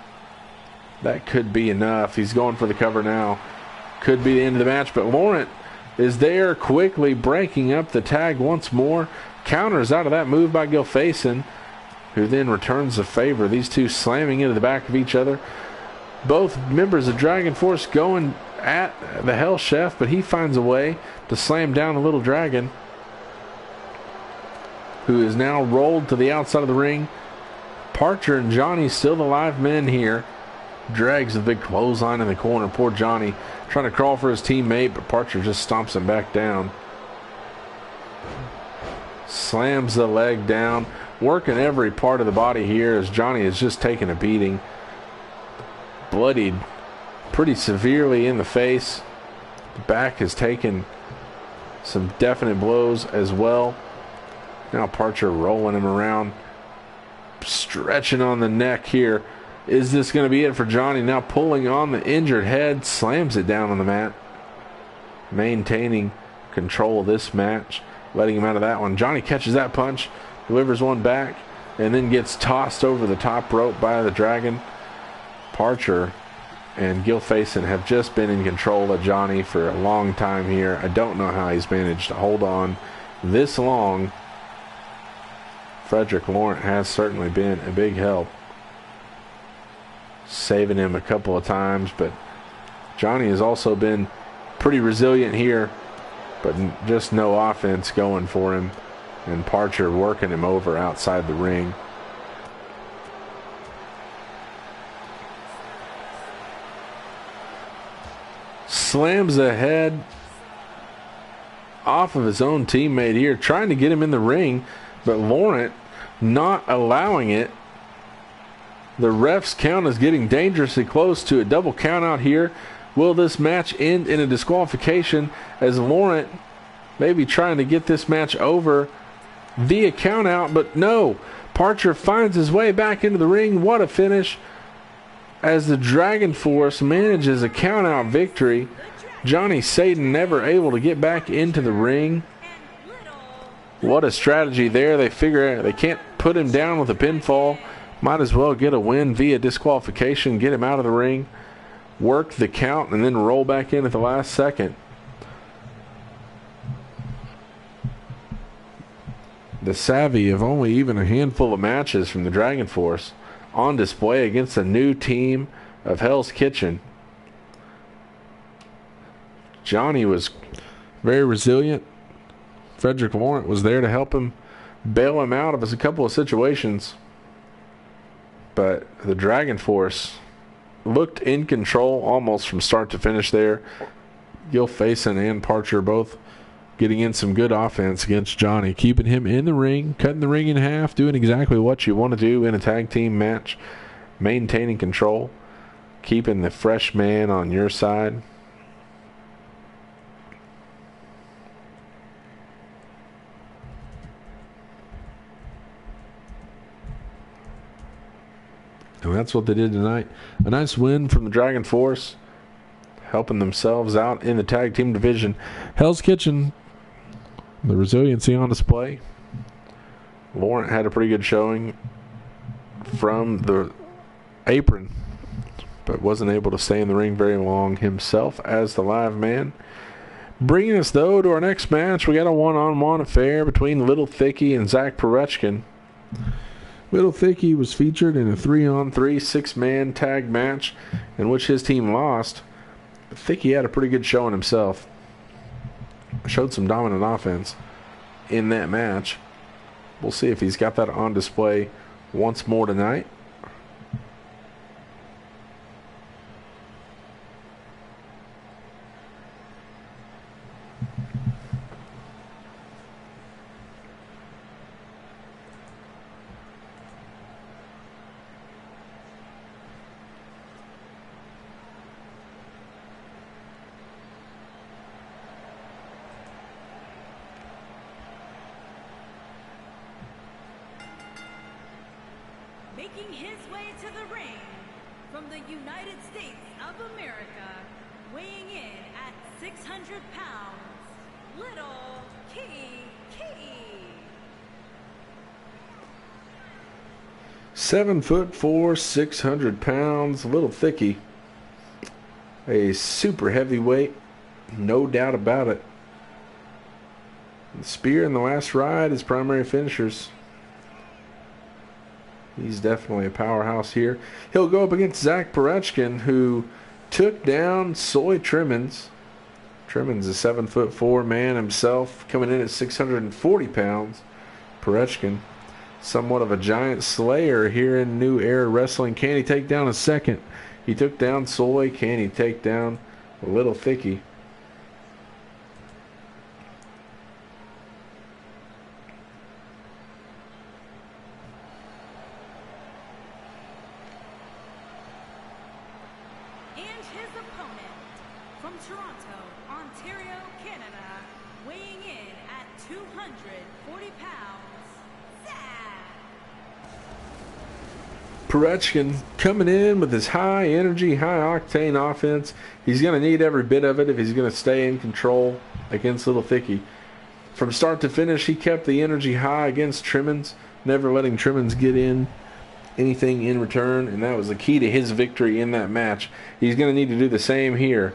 That could be enough. He's going for the cover now. Could be the end of the match, but Laurent is there quickly breaking up the tag once more. Counters out of that move by Gilfason, who then returns the favor. These two slamming into the back of each other. Both members of Dragon Force going at the Hell Chef, but he finds a way to slam down the Little Dragon, who is now rolled to the outside of the ring. Parcher and Johnny still the live men here. Drags the big clothesline in the corner. Poor Johnny trying to crawl for his teammate, but Parcher just stomps him back down. Slams the leg down. Working every part of the body here as Johnny is just taking a beating. Bloodied pretty severely in the face. The back has taken some definite blows as well. Now Parcher rolling him around. Stretching on the neck here. Is this going to be it for Johnny? Now pulling on the injured head. Slams it down on the mat. Maintaining control of this match. Letting him out of that one. Johnny catches that punch. Delivers one back. And then gets tossed over the top rope by the Dragon. Parcher and Gilfason have just been in control of Johnny for a long time here. I don't know how he's managed to hold on this long. Frederick Laurent has certainly been a big help, saving him a couple of times, but Johnny has also been pretty resilient here, but just no offense going for him, and Parcher working him over outside the ring. Slams the head off of his own teammate here, trying to get him in the ring, but Laurent not allowing it. The ref's count is getting dangerously close to a double count out here. Will this match end in a disqualification as Laurent maybe trying to get this match over via count out, but no. Parcher finds his way back into the ring. What a finish as the Dragon Force manages a count out victory. Johnny Satan never able to get back into the ring. What a strategy there. They figure they can't put him down with a pinfall. Might as well get a win via disqualification, get him out of the ring, work the count, and then roll back in at the last second. The savvy of only even a handful of matches from the Dragon Force on display against a new team of Hell's Kitchen. Johnny was very resilient. Frederick Laurent was there to help him, bail him out of a couple of situations. But the Dragon Force looked in control almost from start to finish there. Gilfason and Parcher both getting in some good offense against Johnny, keeping him in the ring, cutting the ring in half, doing exactly what you want to do in a tag team match, maintaining control, keeping the fresh man on your side. And that's what they did tonight. A nice win from the Dragon Force, helping themselves out in the tag team division. Hell's Kitchen, the resiliency on display. Laurent had a pretty good showing from the apron, but wasn't able to stay in the ring very long himself as the live man. Bringing us, though, to our next match. We got a one-on-one affair between Little Thicky and Zach Perechkin. Little Thicky was featured in a 3-on-3 six-man tag match in which his team lost. Thicky had a pretty good showing himself. Showed some dominant offense in that match. We'll see if he's got that on display once more tonight. making his way to the ring from the United States of America, weighing in at 600 pounds, Little Kiki. 7'4", 600 pounds, Little Thicky. A super heavyweight, no doubt about it. The spear and the last ride is primary finishers. He's definitely a powerhouse here. He'll go up against Zach Perechkin, who took down Soy Trimmins. Trimmins, a 7'4" man himself, coming in at 640 pounds. Perechkin, somewhat of a giant slayer here in New Era Wrestling. Can he take down a second? He took down Soy. Can he take down Little Thicky? And his opponent from Toronto, Ontario, Canada, weighing in at 240 pounds, Zach. Perechkin coming in with his high energy, high octane offense. He's going to need every bit of it if he's going to stay in control against Little Thicky. From start to finish, he kept the energy high against Trimmins, never letting Trimmins get in anything in return, and that was the key to his victory in that match. He's going to need to do the same here.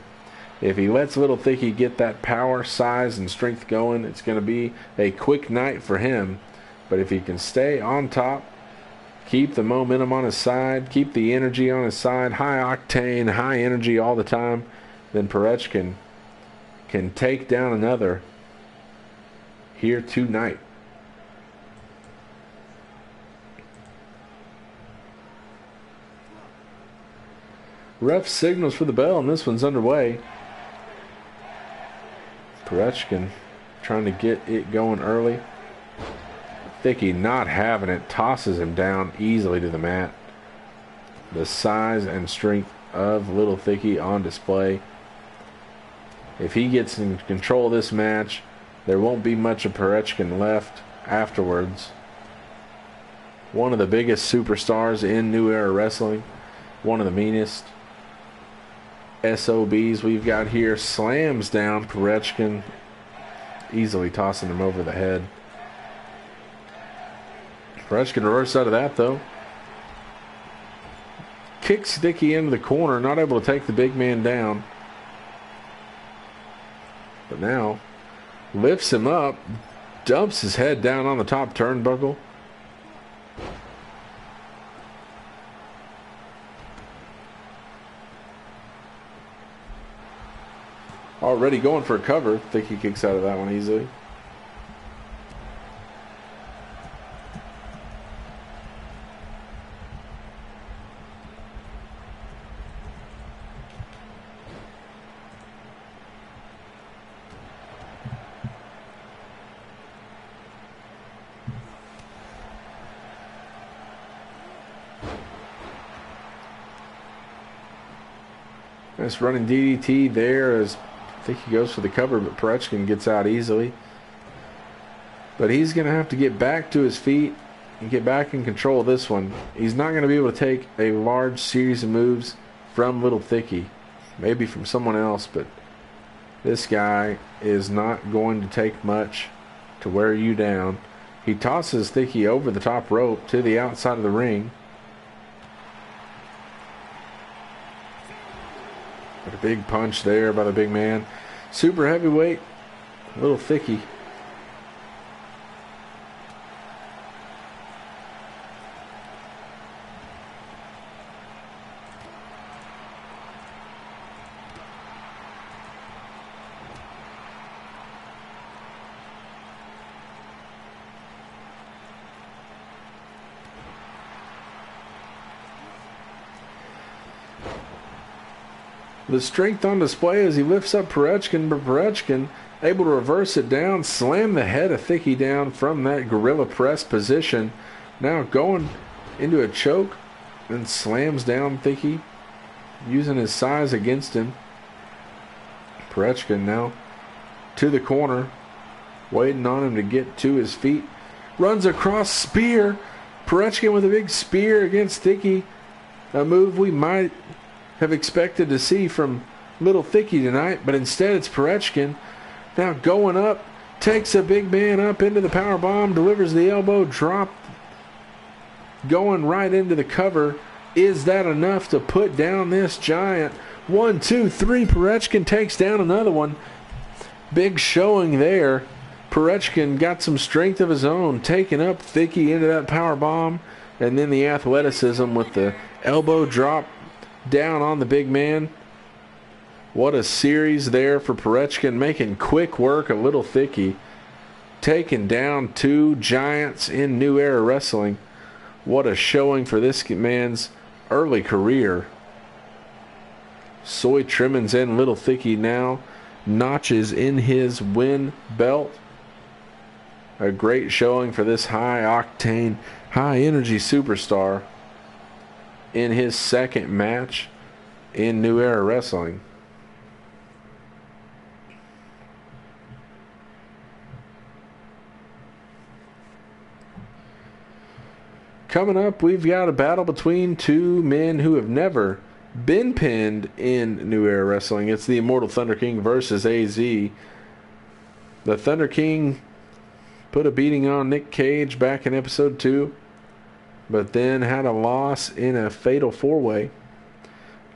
If he lets Little Thicky get that power, size, and strength going, it's going to be a quick night for him. But if he can stay on top, keep the momentum on his side, keep the energy on his side, high octane, high energy all the time, then Perechkin can take down another here tonight. Ref signals for the bell, and this one's underway. Perechkin trying to get it going early. Thicky not having it, tosses him down easily to the mat. The size and strength of Little Thicky on display. If he gets in control of this match, there won't be much of Perechkin left afterwards. One of the biggest superstars in New Era Wrestling. One of the meanest SOBs we've got here. Slams down Perechkin, easily tossing him over the head. Perechkin reverse out of that, though. Kicks Thicky into the corner, not able to take the big man down. But now lifts him up, dumps his head down on the top turnbuckle. Already going for a cover. Thicky kicks out of that one easily. Nice running DDT there as Thicky goes for the cover, but Perechkin gets out easily. But he's going to have to get back to his feet and get back in control of this one. He's not going to be able to take a large series of moves from Little Thicky. Maybe from someone else, but this guy is not going to take much to wear you down. He tosses Thicky over the top rope to the outside of the ring. But a big punch there by the big man. Super heavyweight, Little Thicky. The strength on display as he lifts up Perechkin, but Perechkin able to reverse it down, slam the head of Thicky down from that gorilla press position. Now going into a choke and slams down Thicky, using his size against him. Perechkin now to the corner, waiting on him to get to his feet. Runs across, spear, Perechkin with a big spear against Thicky. A move we might have expected to see from Little Thicky tonight, but instead it's Perechkin. Now going up, takes a big man up into the power bomb, delivers the elbow drop, going right into the cover. Is that enough to put down this giant? 1, 2, 3. Perechkin takes down another one. Big showing there. Perechkin got some strength of his own, taking up Thicky into that power bomb, and then the athleticism with the elbow drop down on the big man. What a series there for Perechkin, making quick work of Little Thicky, taking down two giants in New Era Wrestling. What a showing for this man's early career. Soy Trimmins and Little Thicky now notches in his win belt. A great showing for this high-octane, high-energy superstar in his second match in New Era Wrestling. Coming up, we've got a battle between two men who have never been pinned in New Era Wrestling. It's the Immortal Thunder King versus AZ. The Thunder King put a beating on Nick Cage back in episode 2, but then had a loss in a fatal four-way.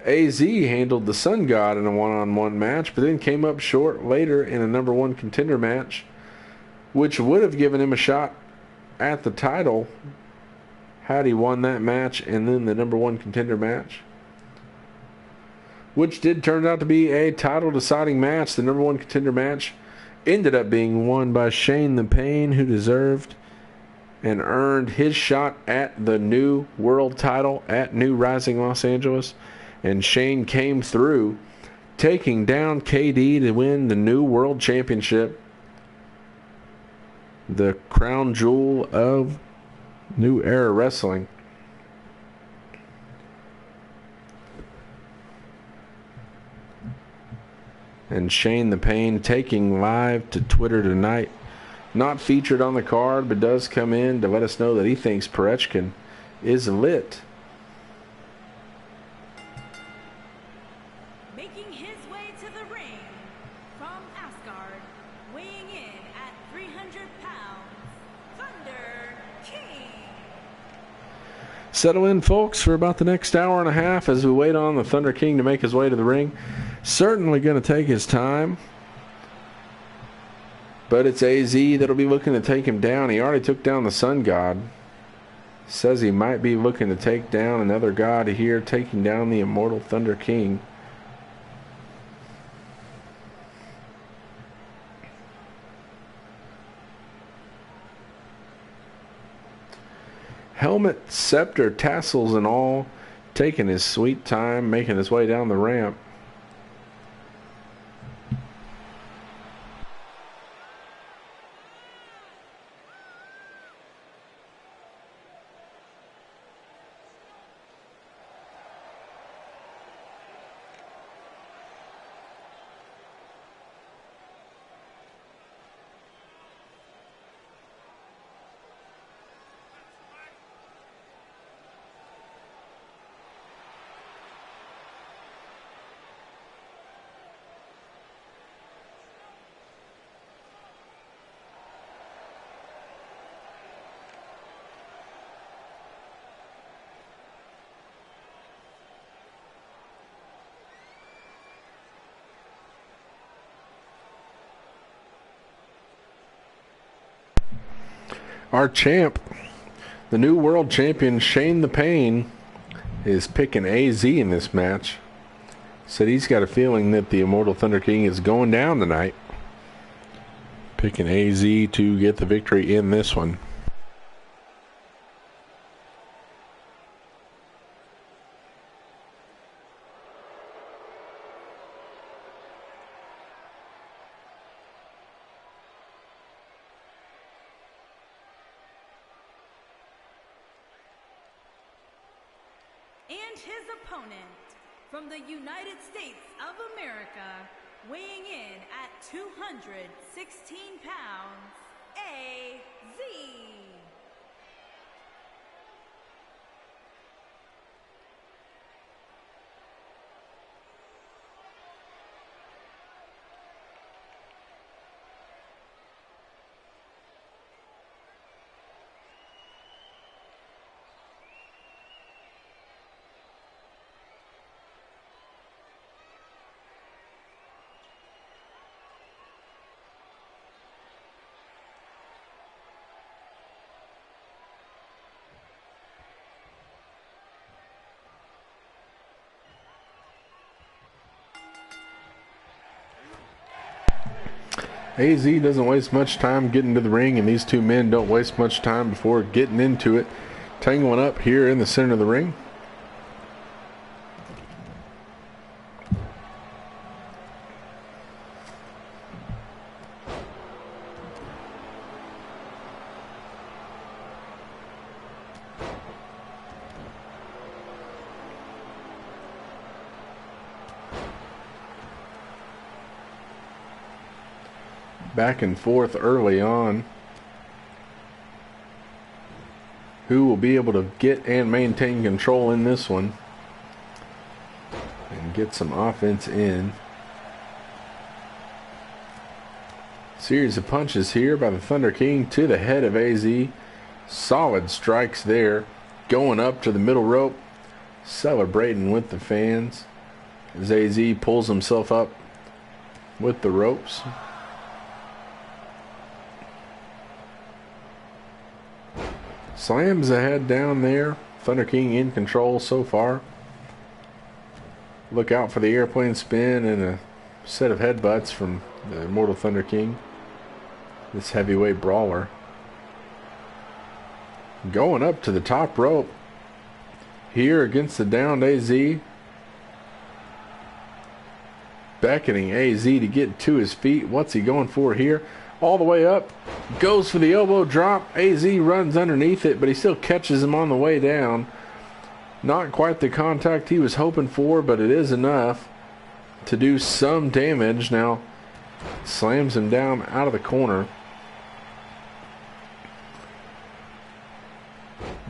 AZ handled the Sun God in a one-on-one match, but then came up short later in a number one contender match, which would have given him a shot at the title had he won that match and then the number one contender match, which did turn out to be a title deciding match. The number one contender match ended up being won by Shane the Pain, who deserved and earned his shot at the new world title at New Rising Los Angeles. And Shane came through, taking down KD to win the new world championship, the crown jewel of New Era Wrestling. And Shane the Pain taking live to Twitter tonight. Not featured on the card, but does come in to let us know that he thinks Perechkin is lit. Making his way to the ring from Asgard, weighing in at 300 pounds, Thunder King. Settle in, folks, for about the next hour and a half as we wait on the Thunder King to make his way to the ring. Certainly going to take his time, but it's AZ that'll be looking to take him down. He already took down the Sun God. Says he might be looking to take down another god here, taking down the Immortal Thunder King. Helmet, scepter, tassels, and all, taking his sweet time, making his way down the ramp. Our champ, the new world champion, Shane the Pain, is picking AZ in this match. Said he's got a feeling that the Immortal Thunder King is going down tonight. Picking AZ to get the victory in this one. And his opponent from the United States of America, weighing in at 216 pounds, AZ. AZ doesn't waste much time getting to the ring, and these two men don't waste much time before getting into it. Tangling up here in the center of the ring. Back and forth early on. Who will be able to get and maintain control in this one and get some offense in. Series of punches here by the Thunder King to the head of AZ. Solid strikes there. Going up to the middle rope. Celebrating with the fans as AZ pulls himself up with the ropes. Slams the head down there. Thunder King in control so far. Look out for the airplane spin and a set of headbutts from the Immortal Thunder King. This heavyweight brawler. Going up to the top rope. Here against the downed AZ. Beckoning AZ to get to his feet. What's he going for here? All the way up. Goes for the elbow drop. AZ runs underneath it, but he still catches him on the way down. Not quite the contact he was hoping for, but it is enough to do some damage. Now slams him down out of the corner.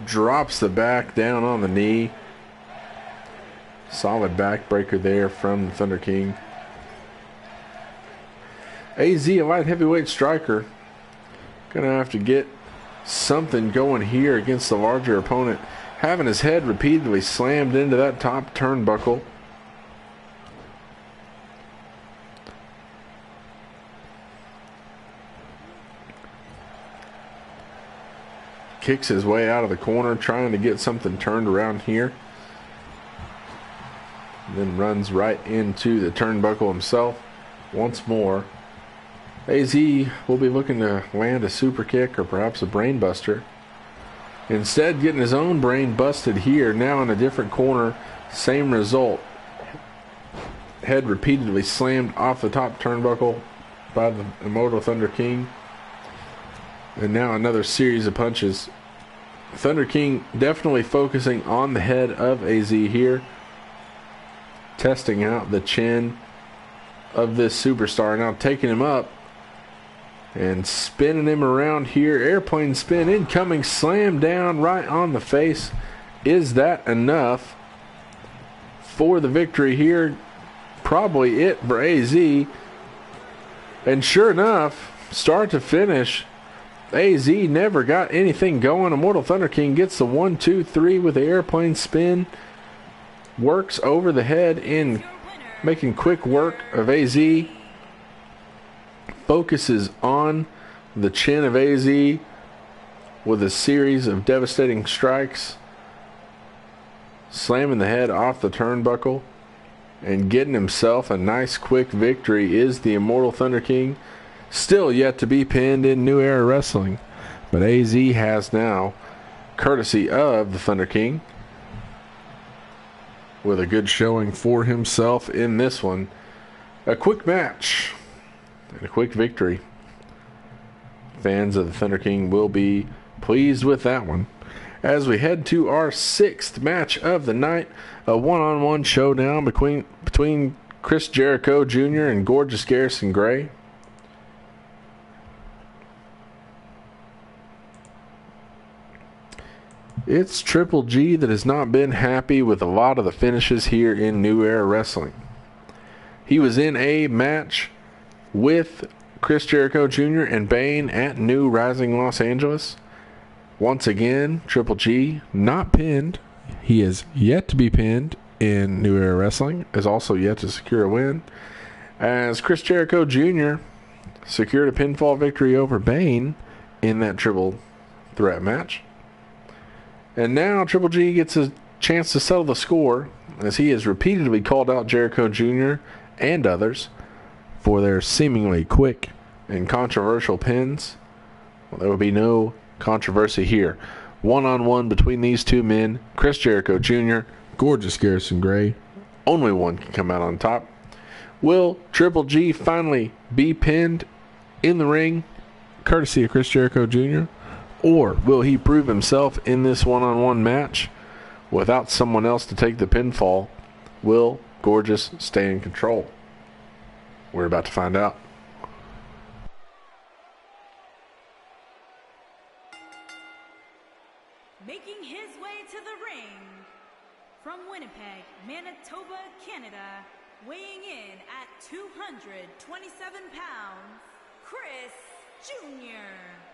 Drops the back down on the knee. Solid backbreaker there from the Thunder King. AZ, a light heavyweight striker, gonna have to get something going here against the larger opponent. Having his head repeatedly slammed into that top turnbuckle. Kicks his way out of the corner, trying to get something turned around here. Then runs right into the turnbuckle himself once more. AZ will be looking to land a super kick or perhaps a brain buster. Instead, getting his own brain busted here. Now in a different corner. Same result. Head repeatedly slammed off the top turnbuckle by the Immortal Thunder King. And now another series of punches. Thunder King definitely focusing on the head of AZ here. Testing out the chin of this superstar. Now taking him up. And spinning him around here. Airplane spin. Incoming slam down right on the face. Is that enough for the victory here? Probably it for AZ. And sure enough, start to finish, AZ never got anything going. Immortal Thunder King gets the 1, 2, 3 with the airplane spin. Works over the head in making quick work of AZ. Focuses on the chin of AZ with a series of devastating strikes. Slamming the head off the turnbuckle and getting himself a nice quick victory is the Immortal Thunder King. Still yet to be pinned in New Era Wrestling. But AZ has now, courtesy of the Thunder King, with a good showing for himself in this one. A quick match. And a quick victory. Fans of the Thunder King will be pleased with that one. As we head to our 6th match of the night, a one-on-one showdown between Chris Jericho Jr. and Gorgeous Garrison Gray. It's Triple G that has not been happy with a lot of the finishes here in New Era Wrestling. He was in a match with Chris Jericho Jr. and Bane at New Rising Los Angeles. Once again, Triple G not pinned. He is yet to be pinned in New Era Wrestling. Is also yet to secure a win. As Chris Jericho Jr. secured a pinfall victory over Bane in that triple threat match. And now Triple G gets a chance to settle the score as he has repeatedly called out Jericho Jr. and others for their seemingly quick and controversial pins. Well, there will be no controversy here. One-on-one between these two men, Chris Jericho Jr., gorgeous Garrison Gray. Only one can come out on top. Will Triple G finally be pinned in the ring, courtesy of Chris Jericho Jr.? Or will he prove himself in this one-on-one match without someone else to take the pinfall? Will Gorgeous stay in control? We're about to find out. Making his way to the ring from Winnipeg, Manitoba, Canada, weighing in at 227 pounds, Chris Jr.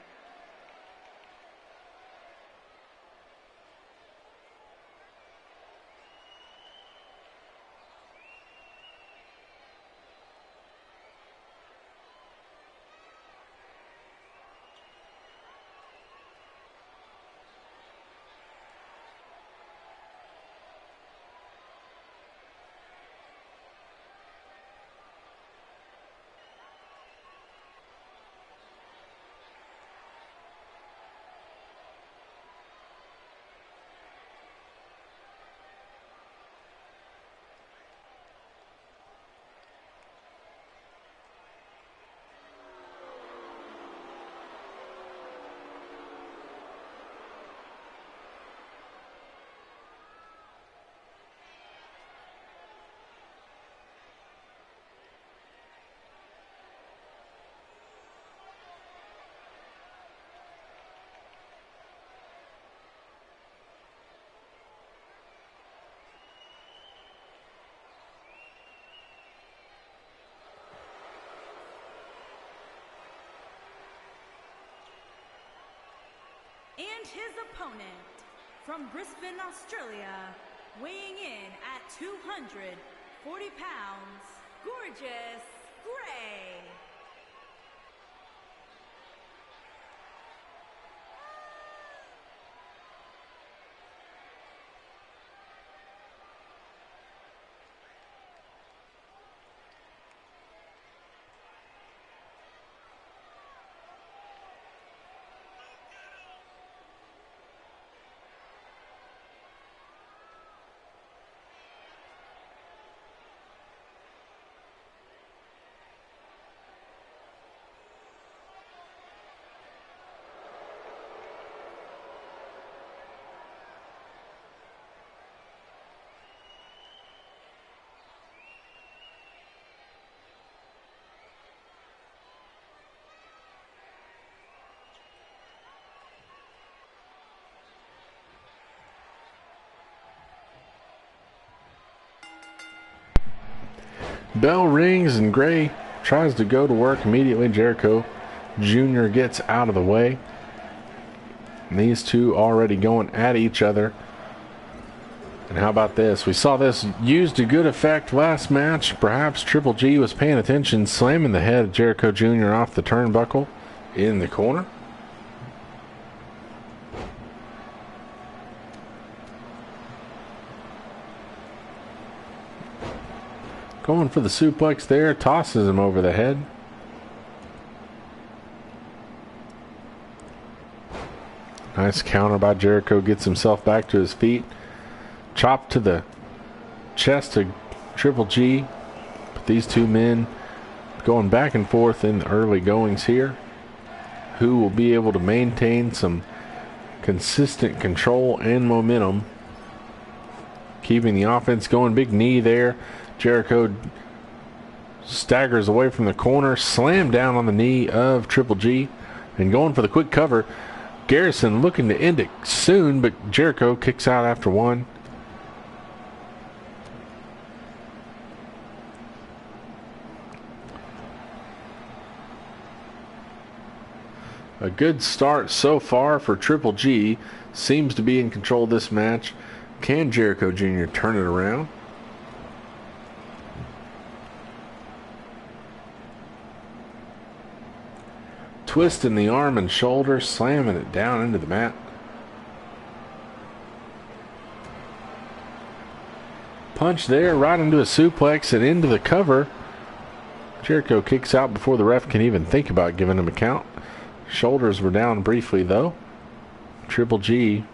And his opponent from Brisbane, Australia, weighing in at 240 pounds, Gorgeous Gray. Bell rings and Gray tries to go to work immediately. Jericho Jr. gets out of the way. And these two already going at each other. And how about this? We saw this used to good effect last match. Perhaps Triple G was paying attention, slamming the head of Jericho Jr. off the turnbuckle in the corner. Going for the suplex there, tosses him over the head. Nice counter by Jericho, gets himself back to his feet. Chop to the chest of Triple G. But these two men going back and forth in the early goings here. Who will be able to maintain some consistent control and momentum. Keeping the offense going. Big knee there. Jericho staggers away from the corner, slam down on the knee of Triple G, and going for the quick cover. Garrison looking to end it soon, but Jericho kicks out after one. A good start so far for Triple G. Seems to be in control of this match. Can Jericho Jr. turn it around? Twisting the arm and shoulder, slamming it down into the mat. Punch there, right into a suplex and into the cover. Jericho kicks out before the ref can even think about giving him a count. Shoulders were down briefly, though. Triple G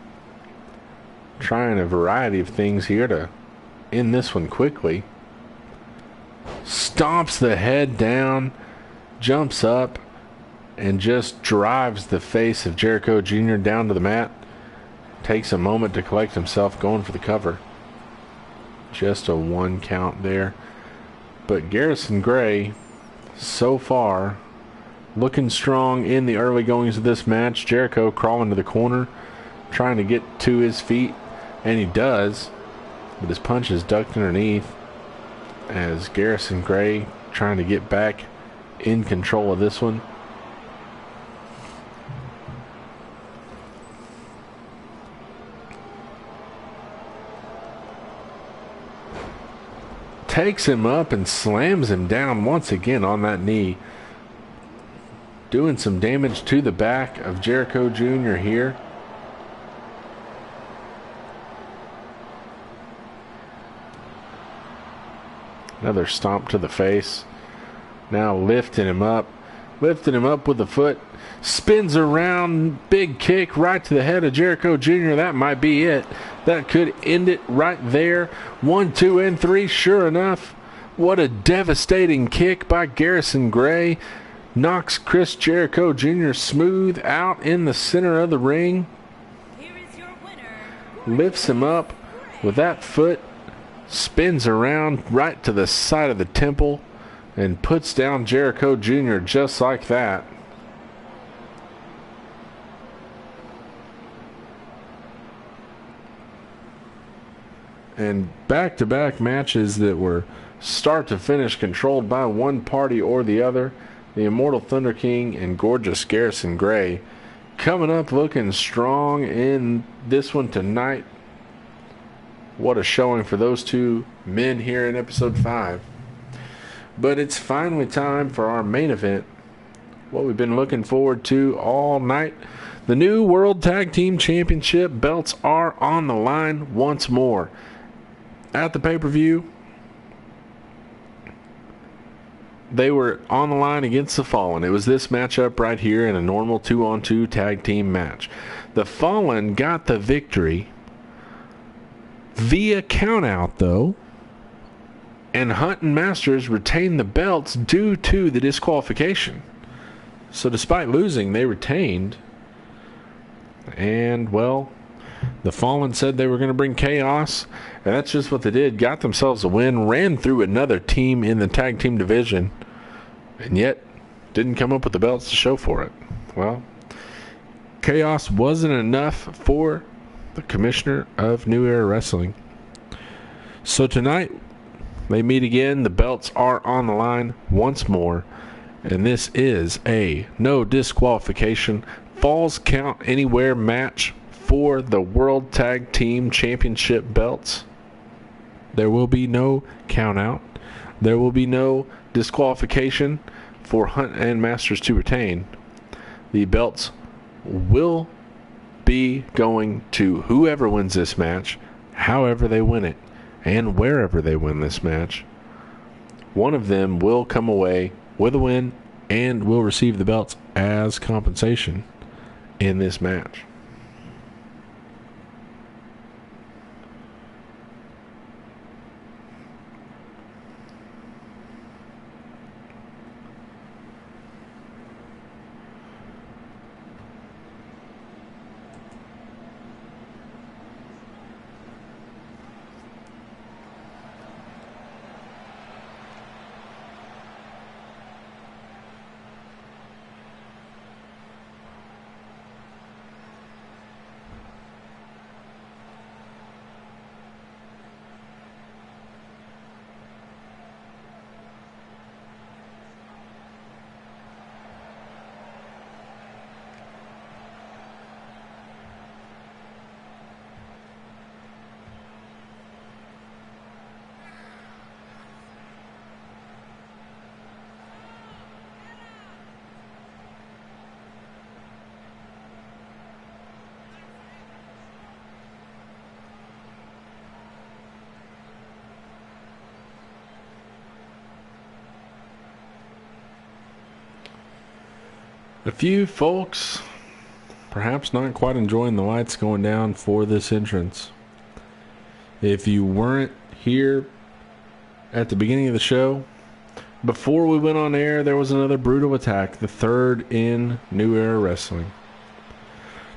trying a variety of things here to end this one quickly. Stomps the head down, jumps up, and just drives the face of Jericho Jr. down to the mat. Takes a moment to collect himself, going for the cover. Just a 1 count there. But Garrison Gray, so far, looking strong in the early goings of this match. Jericho crawling to the corner, trying to get to his feet, and he does, but his punch is ducked underneath as Garrison Gray trying to get back in control of this one. Takes him up and slams him down once again on that knee. Doing some damage to the back of Jericho Jr. here. Another stomp to the face. Now lifting him up. Lifting him up with the foot. Spins around. Big kick right to the head of Jericho Jr. That might be it. That could end it right there. 1, 2, and 3. Sure enough. What a devastating kick by Garrison Gray. Knocks Chris Jericho Jr. smooth out in the center of the ring. Here is your winner. Lifts him up with that foot. Spins around right to the side of the temple and puts down Jericho Jr. just like that. And back-to-back matches that were start to finish controlled by one party or the other. The Immortal Thunder King and Gorgeous Garrison Gray coming up looking strong in this one tonight. What a showing for those two men here in episode 5. But it's finally time for our main event. What we've been looking forward to all night. The new World Tag Team Championship belts are on the line once more. At the pay-per-view, they were on the line against the Fallen. It was this matchup right here in a normal 2-on-2 tag team match. The Fallen got the victory via countout, though, and Hunt and Masters retained the belts due to the disqualification. So despite losing, they retained. And, well, the Fallen said they were going to bring chaos, and that's just what they did. Got themselves a win, ran through another team in the tag team division, and yet didn't come up with the belts to show for it. Well, chaos wasn't enough for the commissioner of New Era Wrestling. So tonight, they meet again. The belts are on the line once more, and this is a no disqualification Falls Count Anywhere match for the World Tag Team Championship belts. There will be no count out. There will be no disqualification for Hunt and Masters to retain. The belts will be going to whoever wins this match, however they win it, and wherever they win this match. One of them will come away with a win and will receive the belts as compensation in this match. A few folks perhaps not quite enjoying the lights going down for this entrance. If you weren't here at the beginning of the show, before we went on air, there was another brutal attack, the third in New Era Wrestling.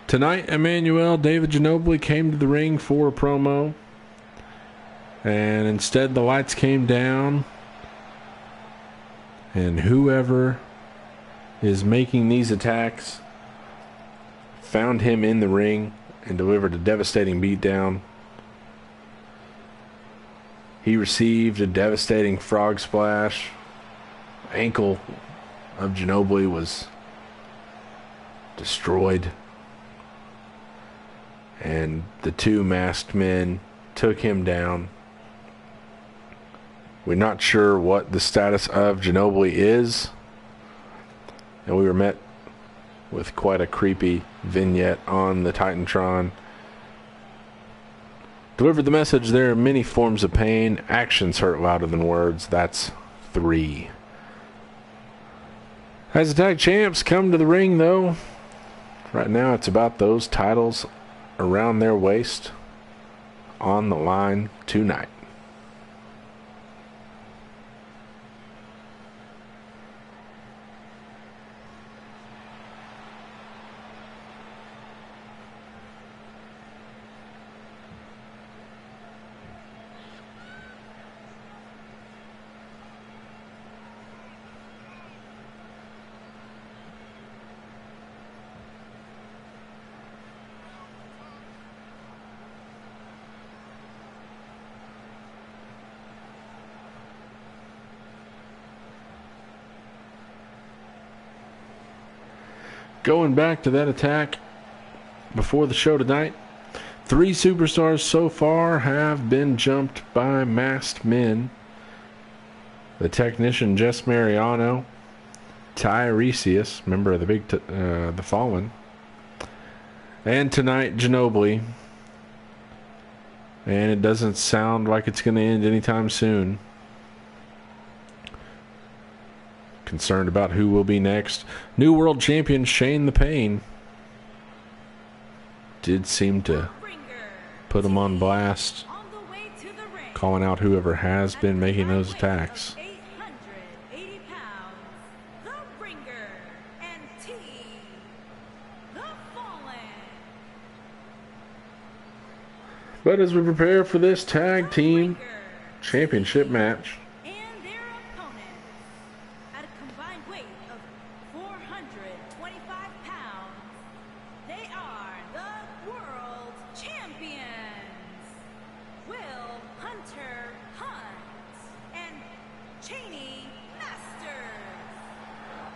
Tonight, Emmanuel David Ginobili came to the ring for a promo, and instead the lights came down, and whoever is making these attacks found him in the ring and delivered a devastating beatdown. He received a devastating frog splash. Ankle of Ginobili was destroyed. And the two masked men took him down. We're not sure what the status of Ginobili is. And we were met with quite a creepy vignette on the Titantron. Delivered the message, there are many forms of pain. Actions hurt louder than words. That's 3. As the tag champs come to the ring, though, right now it's about those titles around their waist on the line tonight. Going back to that attack before the show tonight, 3 superstars so far have been jumped by masked men. The technician Jess Mariano, Tiresias, member of the Fallen, and tonight Ginobili. And it doesn't sound like it's going to end anytime soon. Concerned about who will be next. New World Champion Shane the Pain did seem to put him on blast, calling out whoever has been making those attacks. 880 pounds, the Ringer and T, the Fallen. But as we prepare for this tag team championship match, And their opponents, at a combined weight of 425 pounds, they are the World Champions, Will Hunter Hunt and Cheney Masters.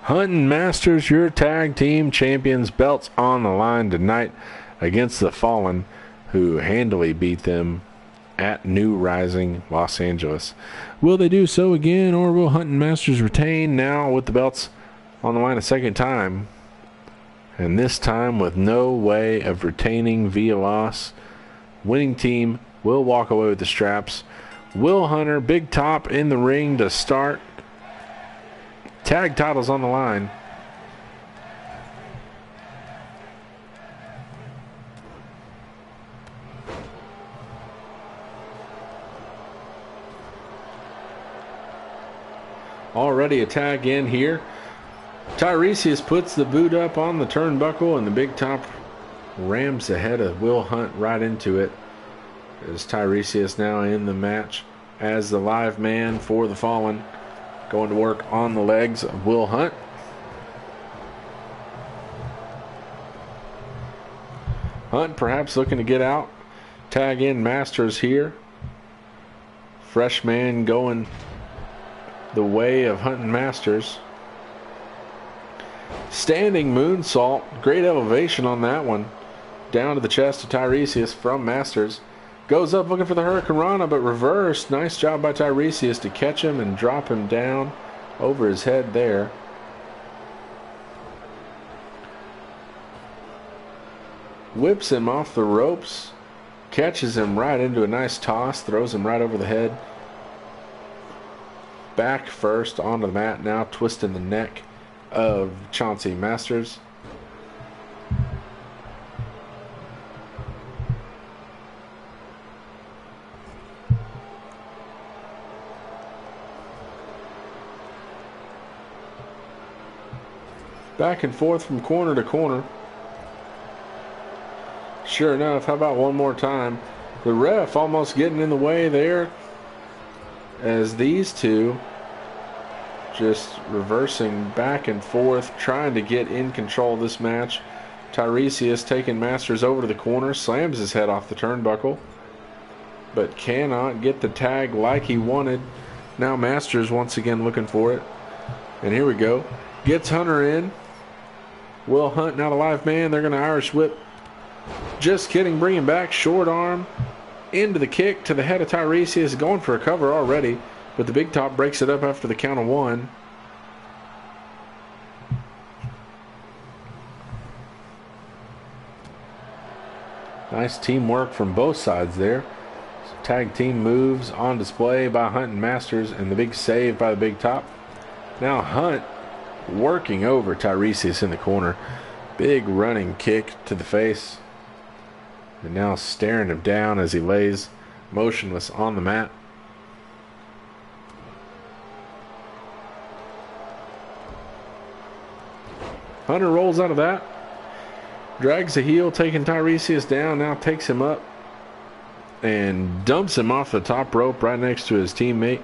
Hunt and Masters, your tag team champions, belts on the line tonight against the Fallen, who handily beat them at New Rising Los Angeles. Will they do so again, or will Hunt and Masters retain now with the belts on the line a second time? And this time with no way of retaining via loss. Winning team will walk away with the straps. Will Hunter, big top in the ring to start. Tag titles on the line. Already a tag in here. Tiresias puts the boot up on the turnbuckle, and the big top rams the head of Will Hunt right into it. As Tiresias now in the match as the live man for the Fallen, going to work on the legs of Will Hunt. Hunt perhaps looking to get out. Tag in Masters here. Fresh man going the way of Hunt and Masters. Standing moonsault. Great elevation on that one. Down to the chest of Tiresias from Masters. Goes up looking for the Hurricane Rana, but reversed. Nice job by Tiresias to catch him and drop him down over his head there. Whips him off the ropes. Catches him right into a nice toss. Throws him right over the head. Back first onto the mat, now twisting the neck of Chauncey Masters. Back and forth from corner to corner. Sure enough, how about one more time? The ref almost getting in the way there as these two just reversing back and forth, trying to get in control of this match. Tiresias taking Masters over to the corner, slams his head off the turnbuckle, but cannot get the tag like he wanted. Now Masters once again looking for it. And here we go. Gets Hunter in. Will Hunt now the live man. They're going to Irish whip. Just kidding. Bring him back. Short arm into the kick to the head of Tiresias. Going for a cover already. But the big top breaks it up after the count of one. Nice teamwork from both sides there. Tag team moves on display by Hunt and Masters. And the big save by the big top. Now Hunt working over Tiresias in the corner. Big running kick to the face. And now staring him down as he lays motionless on the mat. Hunter rolls out of that. Drags the heel, taking Tiresias down. Now takes him up and dumps him off the top rope right next to his teammate.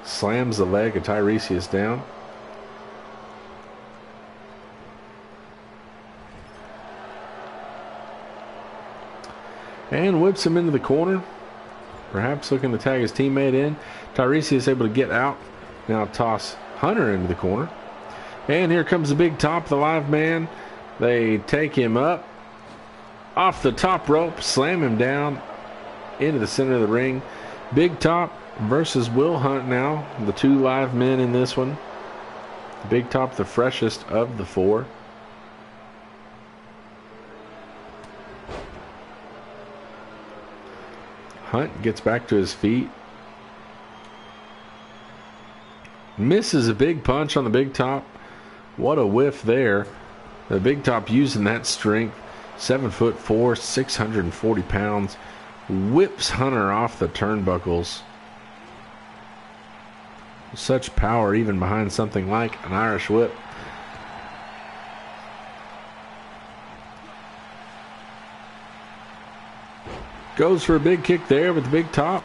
Slams the leg of Tiresias down. And whips him into the corner. Perhaps looking to tag his teammate in. Tiresias able to get out. Now toss Hunter into the corner. And here comes the big top, the live man. They take him up. Off the top rope. Slam him down into the center of the ring. Big top versus Will Hunt now. The two live men in this one. Big top the freshest of the four. Hunt gets back to his feet. Misses a big punch on the big top. What a whiff there. The big top using that strength. 7'4", 640 pounds. Whips Hunter off the turnbuckles. Such power even behind something like an Irish whip. Goes for a big kick there with the big top.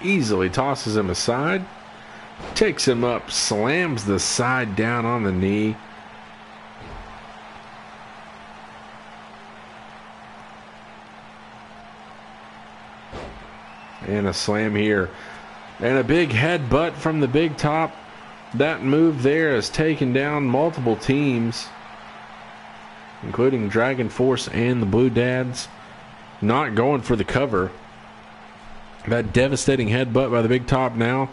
Easily tosses him aside. Takes him up. Slams the side down on the knee. And a slam here. And a big headbutt from the big top. That move there has taken down multiple teams, including Dragon Force and the Blue Dads. Not going for the cover. That devastating headbutt by the big top now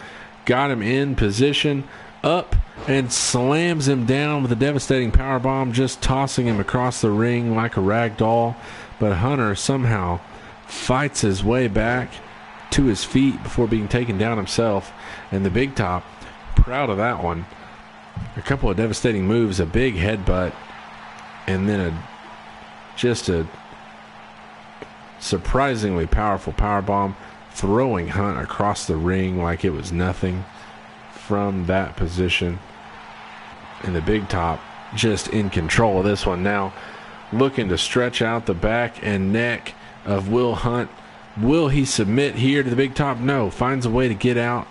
got him in position, up, and slams him down with a devastating powerbomb, just tossing him across the ring like a rag doll. But Hunter somehow fights his way back to his feet before being taken down himself. And the big top, proud of that one. A couple of devastating moves, a big headbutt, and then just a surprisingly powerful powerbomb, throwing Hunt across the ring like it was nothing from that position. And the big top just in control of this one now, looking to stretch out the back and neck of Will Hunt. Will he submit here to the big top? No. Finds a way to get out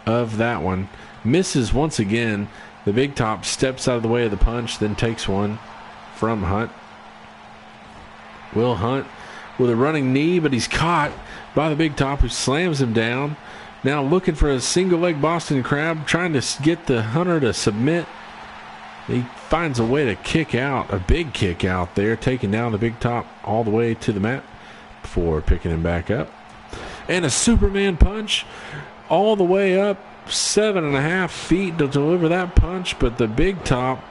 of that one. Misses once again. The big top steps out of the way of the punch, then takes one from Hunt. Will Hunt with a running knee, but he's caught by the big top, who slams him down. Now looking for a single leg Boston Crab, trying to get the Hunter to submit. He finds a way to kick out, a big kick out there, taking down the big top all the way to the mat before picking him back up. And a Superman punch all the way up, 7.5 feet to deliver that punch, but the big top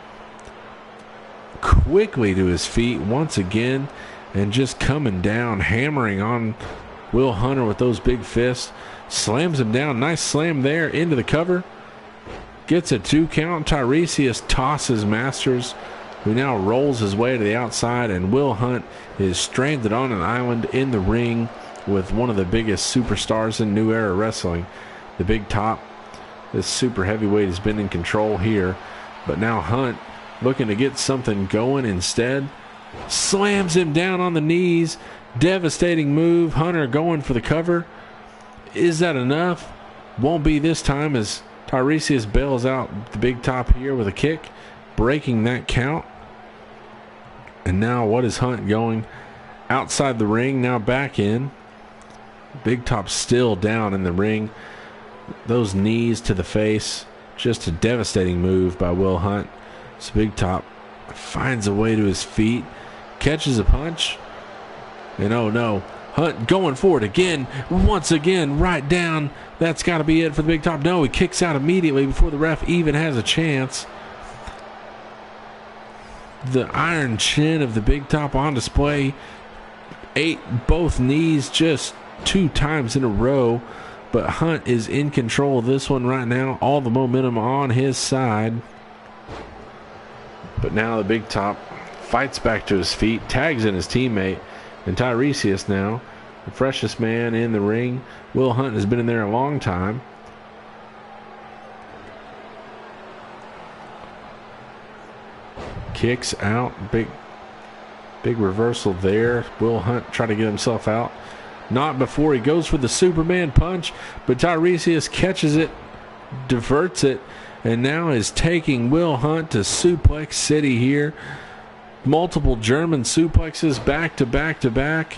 quickly to his feet once again and just coming down, hammering on Will Hunter with those big fists. Slams him down. Nice slam there into the cover. Gets a 2 count. Tiresias tosses Masters, who now rolls his way to the outside, and Will Hunt is stranded on an island in the ring with one of the biggest superstars in New Era Wrestling. The Big Top, this super heavyweight, has been in control here, but now Hunt looking to get something going instead. Slams him down on the knees. Devastating move. Hunter going for the cover. Is that enough? Won't be this time, as Tiresias bails out the Big Top here with a kick, breaking that count. And now what is Hunt going? Outside the ring, now back in. Big Top still down in the ring. Those knees to the face. Just a devastating move by Will Hunt. So Big Top finds a way to his feet. Catches a punch. And oh no, Hunt going for it again. Once again, right down. That's got to be it for the Big Top. No, he kicks out immediately before the ref even has a chance. The iron chin of the Big Top on display. Ate both knees just 2 times in a row. But Hunt is in control of this one right now. All the momentum on his side. But now the Big Top fights back to his feet, tags in his teammate. And Tiresias now, the freshest man in the ring. Will Hunt has been in there a long time. Kicks out. Big reversal there. Will Hunt try to get himself out. Not before he goes for the Superman punch, but Tiresias catches it, diverts it, and now is taking Will Hunt to Suplex City here. Multiple German suplexes back to back to back.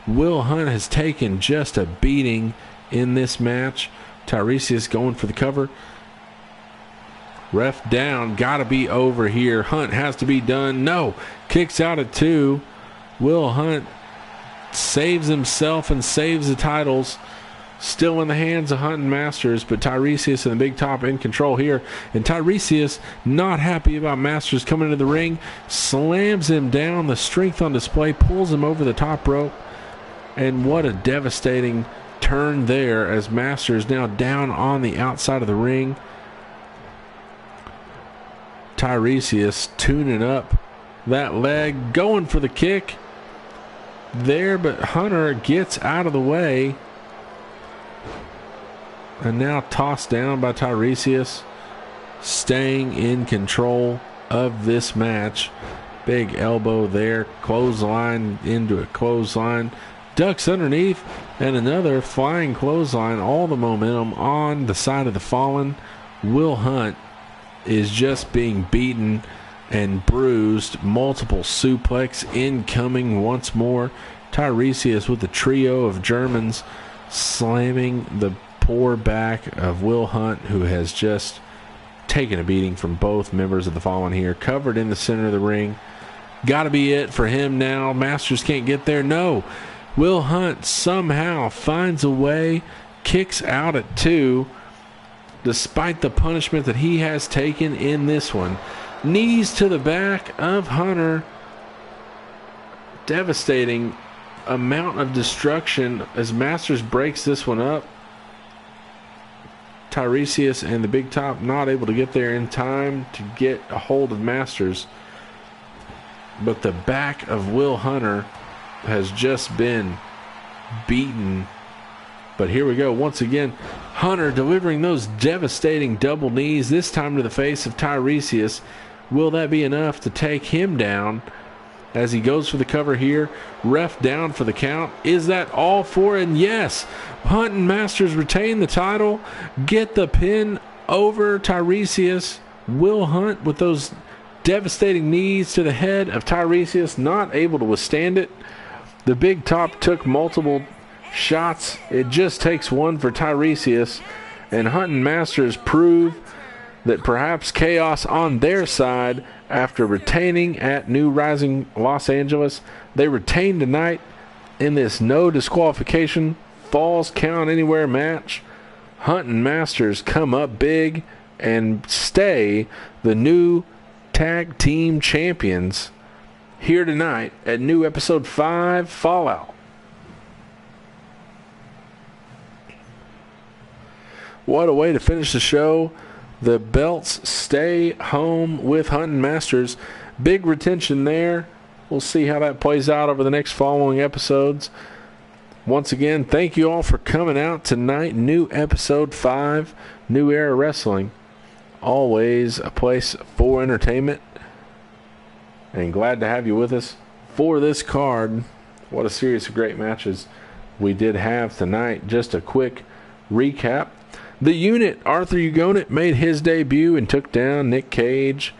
Will Hunt has taken just a beating in this match. Tiresias going for the cover. Ref down. Got to be over here. Hunt has to be done. No. Kicks out at 2. Will Hunt saves himself and saves the titles. Still in the hands of Hunt and Masters, but Tiresias and the Big Top in control here. And Tiresias, not happy about Masters coming into the ring, slams him down. The strength on display, pulls him over the top rope. And what a devastating turn there, as Masters now down on the outside of the ring. Tiresias tuning up that leg, going for the kick there, but Hunter gets out of the way. And now tossed down by Tiresias, staying in control of this match. Big elbow there, clothesline into a clothesline, ducks underneath, and another flying clothesline. All the momentum on the side of the Fallen. Will Hunt is just being beaten and bruised. Multiple suplex incoming once more. Tiresias with the trio of Germans slamming the poor back of Will Hunt, who has just taken a beating from both members of the Fallen here. Covered in the center of the ring. Got to be it for him now. Masters can't get there. No. Will Hunt somehow finds a way, kicks out at 2, despite the punishment that he has taken in this one. Knees to the back of Hunter. Devastating amount of destruction as Masters breaks this one up. Tiresias and the Big Top not able to get there in time to get a hold of Masters. But the back of Will Hunter has just been beaten. But here we go once again. Hunter delivering those devastating double knees, this time to the face of Tiresias. Will that be enough to take him down as he goes for the cover here? Ref down for the count. Is that all for it? And yes, Hunt and Masters retain the title, get the pin over Tiresias. Will Hunt with those devastating knees to the head of Tiresias, not able to withstand it. The Big Top took multiple shots. It just takes one for Tiresias, and Hunt and Masters prove that perhaps chaos on their side after retaining at New Rising Los Angeles. They retain tonight in this no disqualification falls count anywhere match. Hunt and Masters come up big and stay the new tag team champions here tonight at new episode 5 Fallout. What a way to finish the show. The belts stay home with Hunting Masters. Big retention there. We'll see how that plays out over the next following episodes. Once again, thank you all for coming out tonight. New episode 5, New Era Wrestling. Always a place for entertainment. And glad to have you with us for this card. What a series of great matches we did have tonight. Just a quick recap. The Unit, Arthur Ugonit, made his debut and took down Nick Cage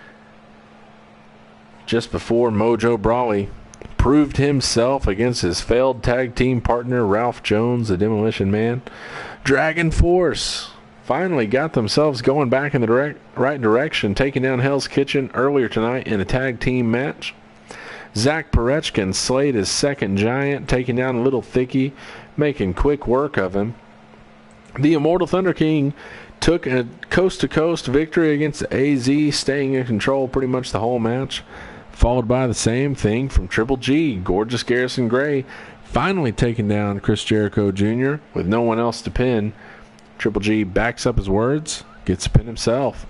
just before Mojo Brawley proved himself against his failed tag team partner Ralph Jones, the Demolition Man. Dragon Force finally got themselves going back in the right direction, taking down Hell's Kitchen earlier tonight in a tag team match. Zach Perechkin slayed his second giant, taking down Little Thicky, making quick work of him. The Immortal Thunder King took a coast-to-coast victory against AZ, staying in control pretty much the whole match, followed by the same thing from Triple G. Gorgeous Garrison Gray finally taking down Chris Jericho Jr. with no one else to pin. Triple G backs up his words, gets a pin himself.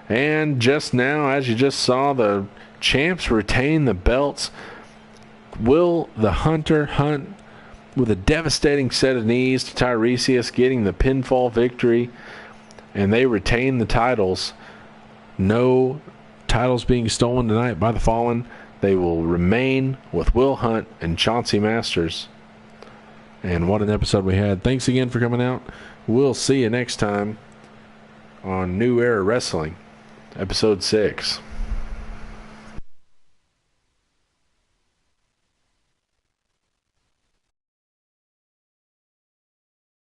And just now, as you just saw, the champs retain the belts. Will the Hunter hunt with a devastating set of knees to Tiresias, getting the pinfall victory, and they retain the titles. No titles being stolen tonight by the Fallen. They will remain with Will Hunt and Chauncey Masters. And what an episode we had. Thanks again for coming out. We'll see you next time on New Era Wrestling, episode 6.